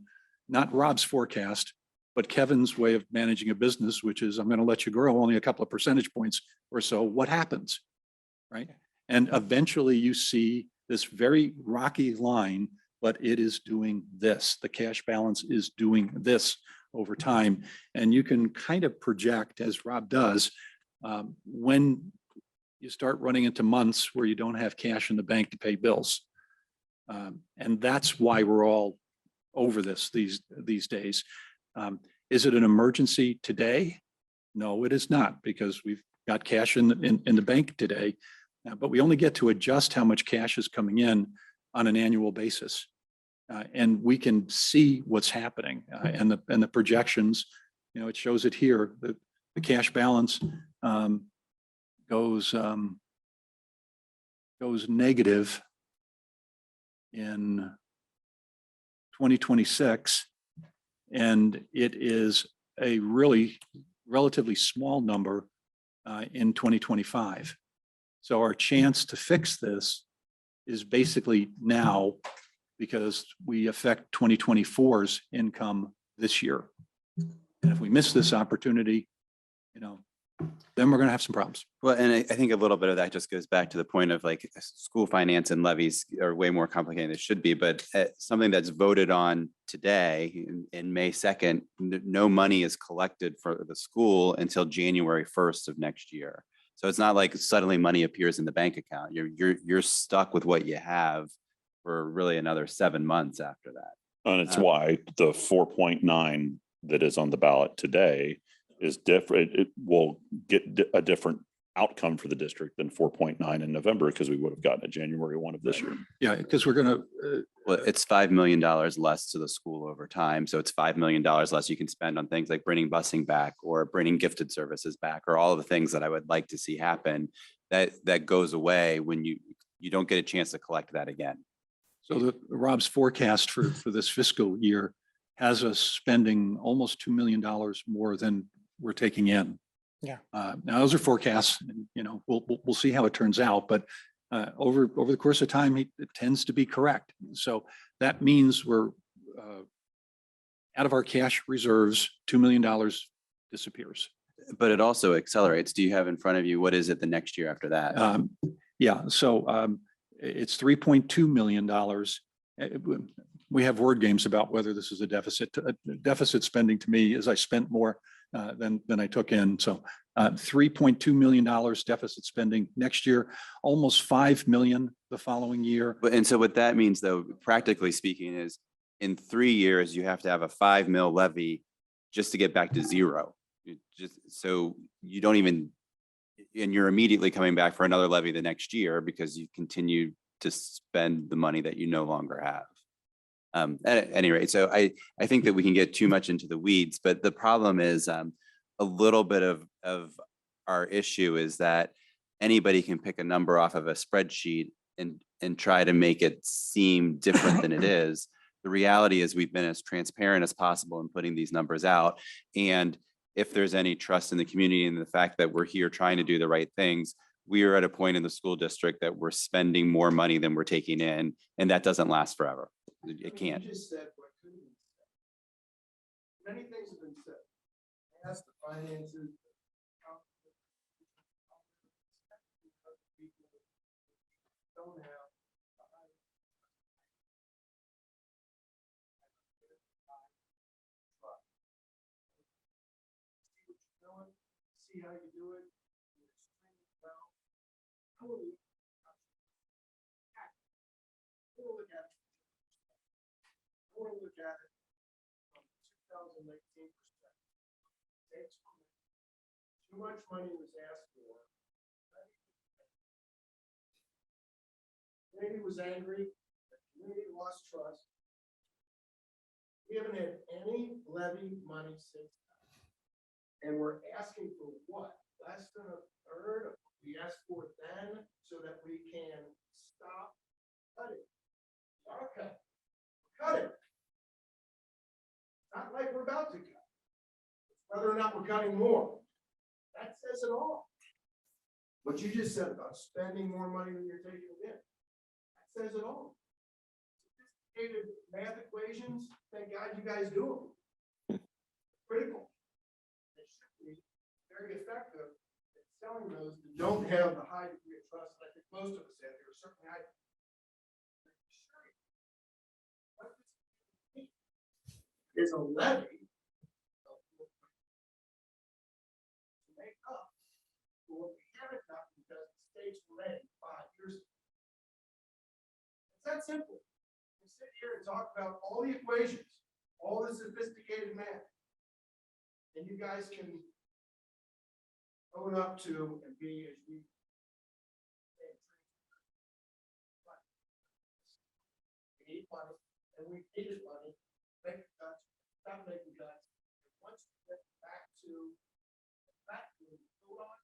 not Rob's forecast, but Kevin's way of managing a business, which is I'm going to let you grow only a couple of percentage points or so. What happens? Right. And eventually you see this very rocky line, but it is doing this. The cash balance is doing this over time. And you can kind of project, as Rob does, when you start running into months where you don't have cash in the bank to pay bills. And that's why we're all over this these days. Is it an emergency today? No, it is not, because we've got cash in the bank today, but we only get to adjust how much cash is coming in on an annual basis. And we can see what's happening and the projections, you know, it shows it here. The cash balance goes negative in 2026, and it is a really relatively small number in 2025. So our chance to fix this is basically now, because we affect 2024's income this year. And if we miss this opportunity, you know, then we're going to have some problems. Well, and I think a little bit of that just goes back to the point of like school finance and levies are way more complicated than it should be, but something that's voted on today in May 2nd, no money is collected for the school until January 1st of next year. So it's not like suddenly money appears in the bank account. You're stuck with what you have for really another 7 months after that. And it's why the 4.9 that is on the ballot today is different. It will get a different outcome for the district than 4.9 in November, because we would have gotten a January 1 of this year. Yeah, because we're going to, Well, it's $5 million less to the school over time. So it's $5 million less you can spend on things like bringing busing back or bringing gifted services back, or all of the things that I would like to see happen that goes away when you don't get a chance to collect that again. so Rob's forecast for this fiscal year has us spending almost $2 million more than we're taking in. Yeah. Now those are forecasts, and, you know, we'll see how it turns out, but over the course of time, it tends to be correct. So that means we're out of our cash reserves, $2 million disappears. But it also accelerates. Do you have in front of you, what is it the next year after that? Yeah, so it's $3.2 million. We have word games about whether this is a deficit. Deficit spending to me is I spent more than I took in. So $3.2 million deficit spending next year, almost $5 million the following year. And so what that means, though, practically speaking, is in 3 years, you have to have a 5 mil levy just to get back to zero. So you don't even, and you're immediately coming back for another levy the next year because you continue to spend the money that you no longer have. At any rate, so I think that we can get too much into the weeds, but the problem is a little bit of our issue is that anybody can pick a number off of a spreadsheet and try to make it seem different than it is. The reality is we've been as transparent as possible in putting these numbers out. And if there's any trust in the community and the fact that we're here trying to do the right things, we are at a point in the school district that we're spending more money than we're taking in, and that doesn't last forever. It can't. You just said what couldn't be said. Many things have been said. Ask the finances. Don't have. See how you do it. Totally. Look at it. I want to look at it from 2019 perspective. Takes too much money was asked for. The community was angry. The community lost trust. We haven't had any levy money since then. And we're asking for what? Less than a third of what we asked for then, so that we can stop cutting. Okay, cut it. Not like we're about to cut. It's whether or not we're cutting more. That says it all. What you just said about spending more money than you're taking in, that says it all. sophisticated math equations, thank God you guys do them. Critical. They should be very effective at selling those that don't have the high degree of trust that I think most of us have here. Certainly I. What this means is a levy to make up for what we haven't done because the states were ready 5 years ago. It's that simple. We sit here and talk about all the equations, all the sophisticated math, and you guys can own up to and be as we need money, and we needed money, make cuts, stop making cuts. And once we get back to the fact that we build on,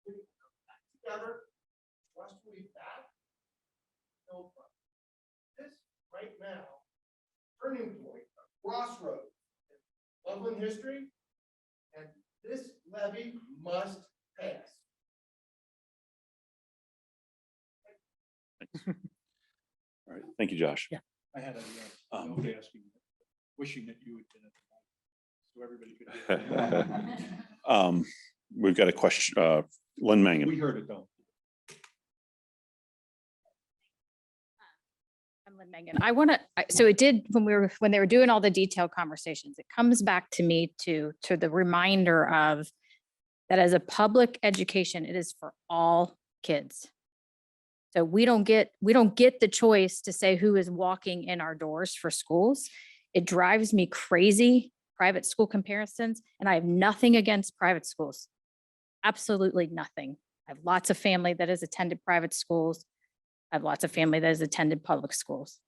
we can come back together, trustfully back, build from. This right now, turning point, a crossroads in Loveland history, and this levy must pass. All right, thank you, Josh. Yeah. I had a note asking, wishing that you had been at the mic, so everybody could hear. We've got a question, Lynn Mangan. We heard it though. I'm Lynn Megan. I want to, so it did, when they were doing all the detailed conversations, it comes back to me to the reminder of that as a public education, it is for all kids. So we don't get the choice to say who is walking in our doors for schools. It drives me crazy, private school comparisons, and I have nothing against private schools. Absolutely nothing. I have lots of family that has attended private schools. I have lots of family that has attended public schools.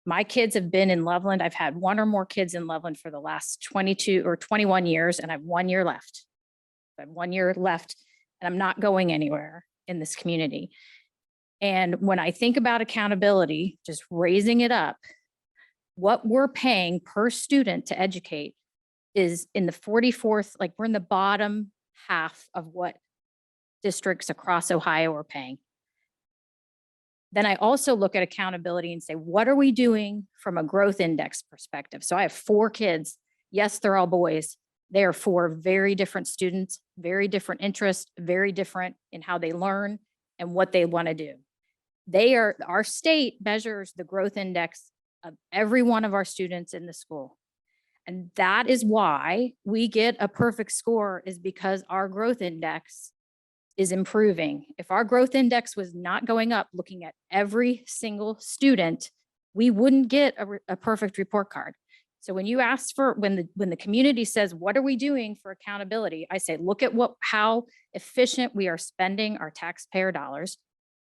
My kids have been in Loveland. I've had one or more kids in Loveland for the last 22 or 21 years, and I have 1 year left. I have 1 year left, and I'm not going anywhere in this community. And when I think about accountability, just raising it up, what we're paying per student to educate is in the 44th, like we're in the bottom half of what districts across Ohio are paying. Then I also look at accountability and say, what are we doing from a growth index perspective? So I have 4 kids. Yes, they're all boys. They are 4 very different students, very different interests, very different in how they learn and what they want to do. Our state measures the growth index of every one of our students in the school. And that is why we get a perfect score, is because our growth index is improving. If our growth index was not going up, looking at every single student, we wouldn't get a perfect report card. So when you ask for, when the community says, what are we doing for accountability? I say, look at how efficient we are spending our taxpayer dollars.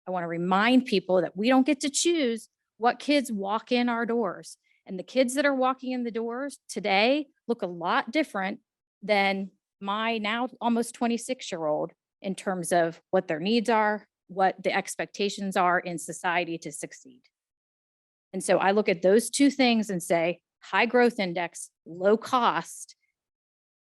I want to remind people that we don't get to choose what kids walk in our doors. And the kids that are walking in the doors today look a lot different than my now almost 26-year-old in terms of what their needs are, what the expectations are in society to succeed. And so I look at those 2 things and say, high growth index, low cost.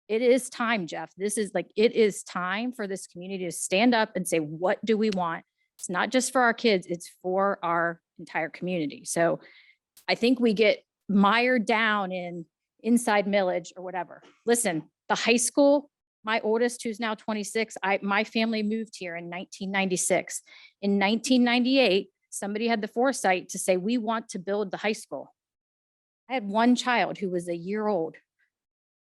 It is time, Jeff. It is time for this community to stand up and say, what do we want? It's not just for our kids, it's for our entire community. So I think we get mired down in inside millage or whatever. Listen, the high school, my oldest, who's now 26, my family moved here in 1996. In 1998, somebody had the foresight to say, we want to build the high school. I had 1 child who was a year old.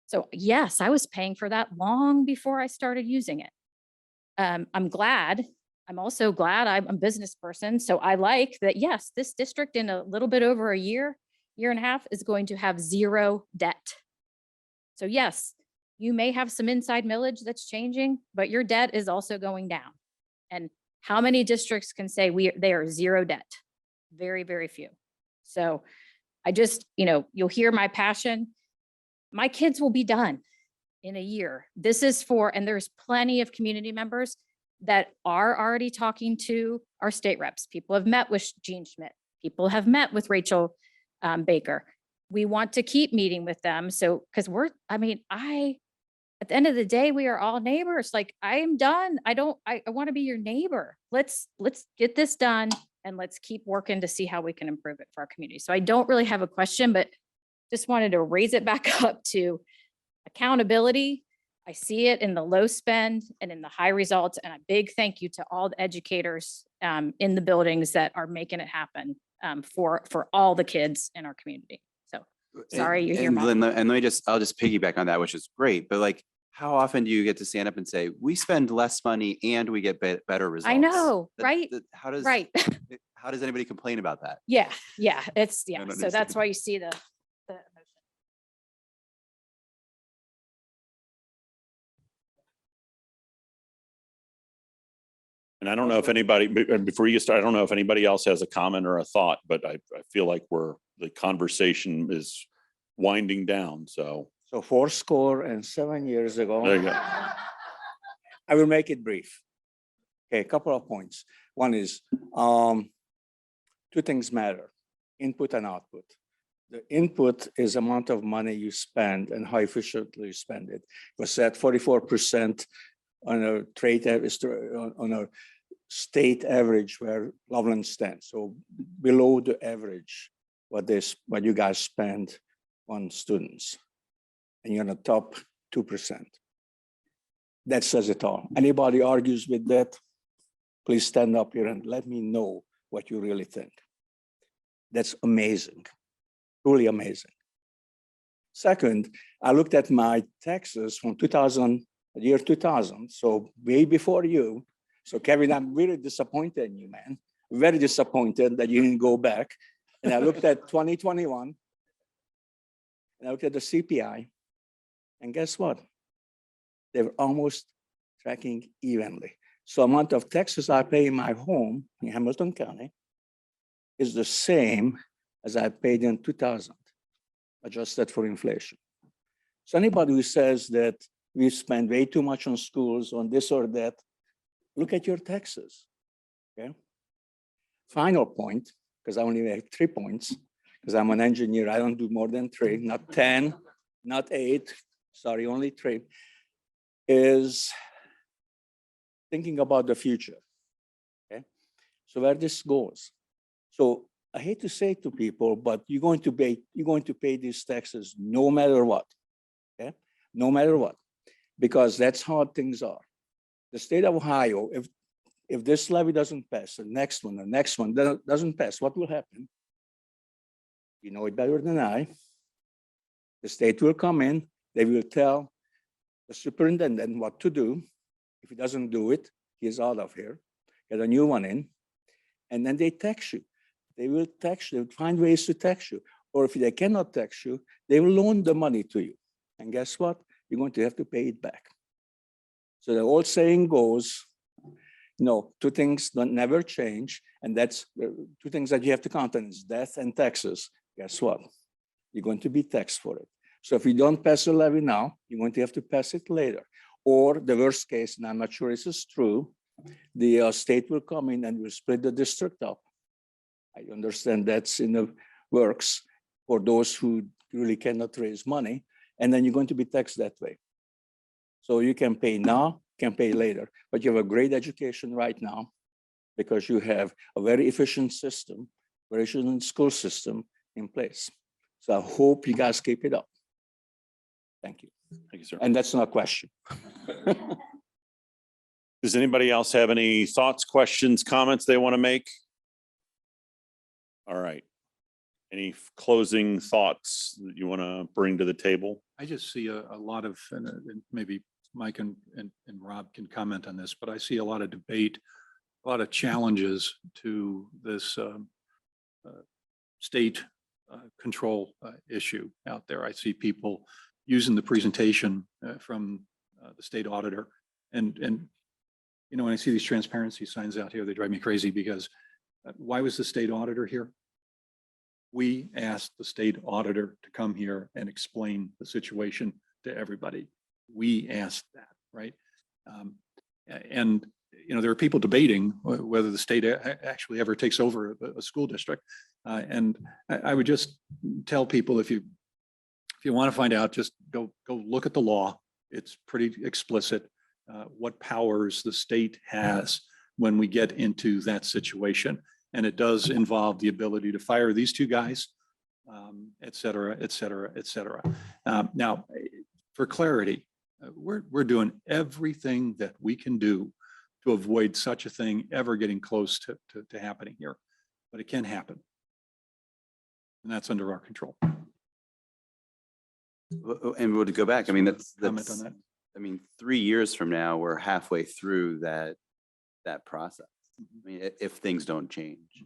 So yes, I was paying for that long before I started using it. I'm also glad I'm a business person. So I like that, yes, this district in a little bit over a year and a half is going to have 0 debt. So yes, you may have some inside millage that's changing, but your debt is also going down. And how many districts can say they are 0 debt? Very, very few. So I just, you'll hear my passion. My kids will be done in a year. This is and there's plenty of community members that are already talking to our state reps. People have met with Jean Schmidt. People have met with Rachel Baker. We want to keep meeting with them. So, because at the end of the day, we are all neighbors. Like, I am done. I want to be your neighbor. Let's get this done. and let's keep working to see how we can improve it for our community. So I don't really have a question, but just wanted to raise it back up to accountability. I see it in the low spend and in the high results, and a big thank you to all the educators in the buildings that are making it happen for all the kids in our community. So sorry you hear And about Lynn, it. and I'll just piggyback on that, which is great, but like, how often do you get to stand up and say, we spend less money and we get better results? I know, That- right? that- How does, Right. how does anybody complain about that? Yeah, it's, I yeah. don't So understand. that's why you see the emotion. And I don't know if anybody, before you get started, I don't know if anybody else has a comment or a thought, but I feel like the conversation is winding down. So So 7 years ago. there you go. I will make it brief. Okay, a couple of points. One is, two things matter, input and output. The input is amount of money you spend and how efficiently you spend it. It was at 44% on a on a state average where Loveland stands. So below the average, what you guys spend on students. And you're in the top 2%. That says it all. Anybody argues with that, please stand up here and let me know what you really think. That's amazing, truly amazing. Second, I looked at my taxes from year 2000, so way before you. So Kevin, I'm really disappointed in you, man. Very disappointed that you didn't go back. And I looked at 2021, and I looked at the CPI, and guess what? They were almost tracking evenly. So amount of taxes I pay in my home in Hamilton County is the same as I paid in 2000, adjusted for inflation. So anybody who says that we spend way too much on schools, on this or that, look at your taxes, okay? Final point, because I only have 3 points, because I'm an engineer, I don't do more than 3, not 10, not 8, sorry, only 3, is thinking about the future, okay? So where this goes. So I hate to say to people, but you're going to pay these taxes no matter what, okay? No matter what, because that's how things are. The state of Ohio, if this levy doesn't pass, the next one doesn't pass, what will happen? You know it better than I. The state will come in, they will tell the superintendent what to do. If he doesn't do it, he's out of here. Get a new one in, and then they tax you. They will tax you, they'll find ways to tax you. Or if they cannot tax you, they will loan the money to you. And guess what? You're going to have to pay it back. So the old saying goes, no, two things don't never change. And that's two things that you have to count on is death and taxes. Guess what? You're going to be taxed for it. So if you don't pass a levy now, you're going to have to pass it later. Or the worst case, and I'm not sure this is true, the state will come in and will split the district up. I understand that's in the works for those who really cannot raise money. And then you're going to be taxed that way. So you can pay now, can pay later, but you have a great education right now because you have a very efficient system, very efficient school system in place. So I hope you guys keep it up. Thank you. Thank you, sir. And that's not a question. Does anybody else have any thoughts, questions, comments they want to make? All right. Any closing thoughts that you want to bring to the table? I just see a lot of, and maybe Mike and Rob can comment on this, but I see a lot of debate, a lot of challenges to this state control issue out there. I see people using the presentation from the state auditor, and you know, when I see these transparency signs out here, they drive me crazy because why was the state auditor here? We asked the state auditor to come here and explain the situation to everybody. We asked that, right? And you know, there are people debating whether the state actually ever takes over a school district. And I would just tell people, if you want to find out, just go look at the law. It's pretty explicit what powers the state has when we get into that situation. And it does involve the ability to fire these two guys, et cetera, et cetera, et cetera. Now, for clarity, we're doing everything that we can do to avoid such a thing ever getting close to happening here, but it can happen. And that's under our control. And we'll go back. I mean, Comment on that? I mean, 3 years from now, we're halfway through that process. I mean, if things don't change,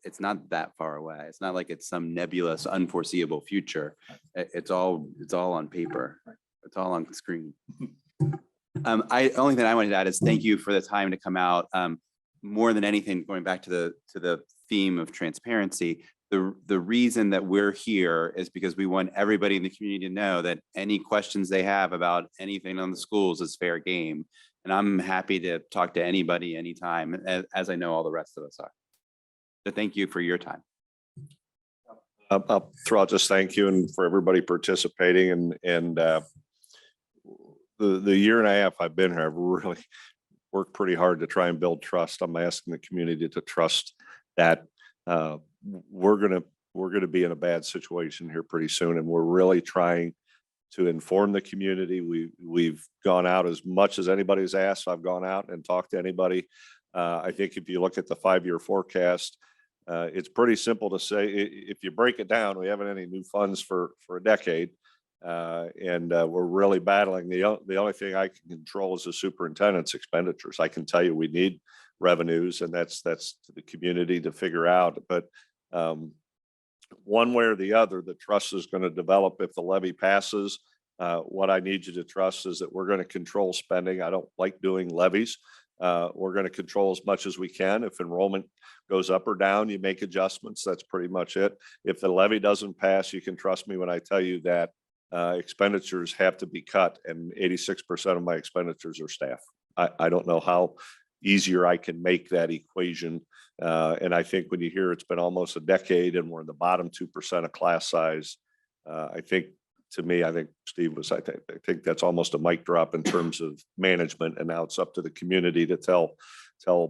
it's not that far away. It's not like it's some nebulous, unforeseeable future. It's all on paper. It's all on screen. Only thing I wanted to add is thank you for the time to come out. More than anything, going back to the theme of transparency, the reason that we're here is because we want everybody in the community to know that any questions they have about anything on the schools is fair game. And I'm happy to talk to anybody anytime, as I know all the rest of us are. So thank you for your time. I'll throw out just thank you and for everybody participating and the year and a half I've been here, I've really worked pretty hard to try and build trust. I'm asking the community to trust that we're gonna be in a bad situation here pretty soon, and we're really trying to inform the community. We've gone out as much as anybody's asked. I've gone out and talked to anybody. I think if you look at the 5-year forecast, it's pretty simple to say, if you break it down, we haven't any new funds for a decade. And we're really battling. The only thing I can control is the superintendent's expenditures. I can tell you we need revenues, and that's to the community to figure out. But one way or the other, the trust is going to develop if the levy passes. What I need you to trust is that we're going to control spending. I don't like doing levies. We're going to control as much as we can. If enrollment goes up or down, you make adjustments. That's pretty much it. If the levy doesn't pass, you can trust me when I tell you that expenditures have to be cut, and 86% of my expenditures are staff. I don't know how easier I can make that equation. And I think when you hear it's been almost a decade and we're in the bottom 2% of class size, I think Steve was, I think that's almost a mic drop in terms of management. And now it's up to the community to tell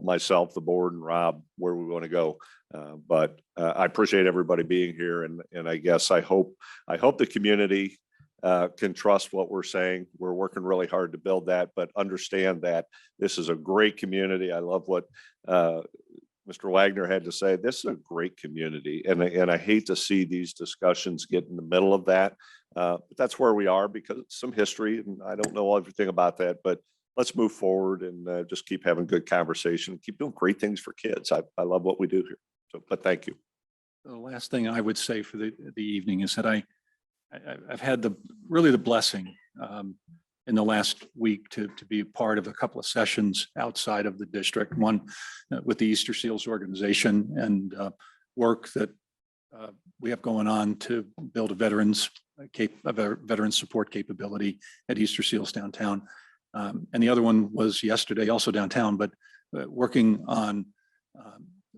myself, the board, and Rob where we want to go. But I appreciate everybody being here. And I guess I hope the community can trust what we're saying. We're working really hard to build that, but understand that this is a great community. I love what Mr. Wagner had to say. This is a great community. And I hate to see these discussions get in the middle of that. But that's where we are because it's some history, and I don't know everything about that, but let's move forward and just keep having good conversation and keep doing great things for kids. I love what we do here. So, but thank you. The last thing I would say for the evening is that I've had the blessing in the last week to be a part of a couple of sessions outside of the district, one with the Easter Seals organization and work that we have going on to build a veterans support capability at Easter Seals downtown. And the other one was yesterday, also downtown, but working on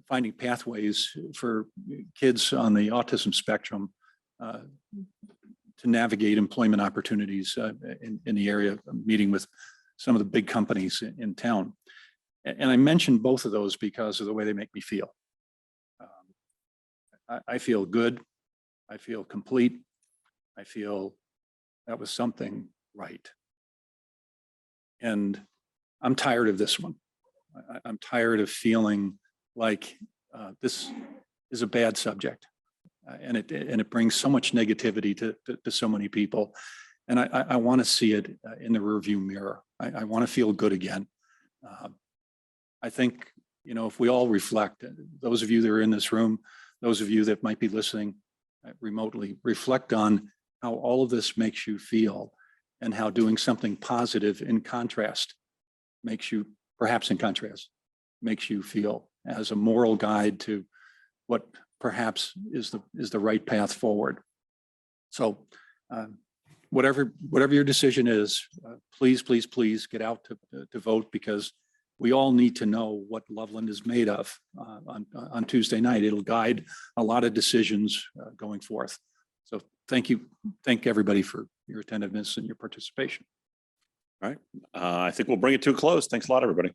finding pathways for kids on the autism spectrum to navigate employment opportunities in the area, meeting with some of the big companies in town. And I mentioned both of those because of the way they make me feel. I feel good. I feel complete. I feel that was something right. And I'm tired of this one. I'm tired of feeling like this is a bad subject. And it brings so much negativity to so many people. And I want to see it in the rearview mirror. I want to feel good again. I think, if we all reflect, those of you that are in this room, those of you that might be listening remotely, reflect on how all of this makes you feel and how doing something positive in contrast makes you feel as a moral guide to what perhaps is the right path forward. So whatever your decision is, please get out to vote, because we all need to know what Loveland is made of on Tuesday night. It'll guide a lot of decisions going forth. So thank you. Thank everybody for your attentiveness and your participation. All right. I think we'll bring it to a close. Thanks a lot, everybody.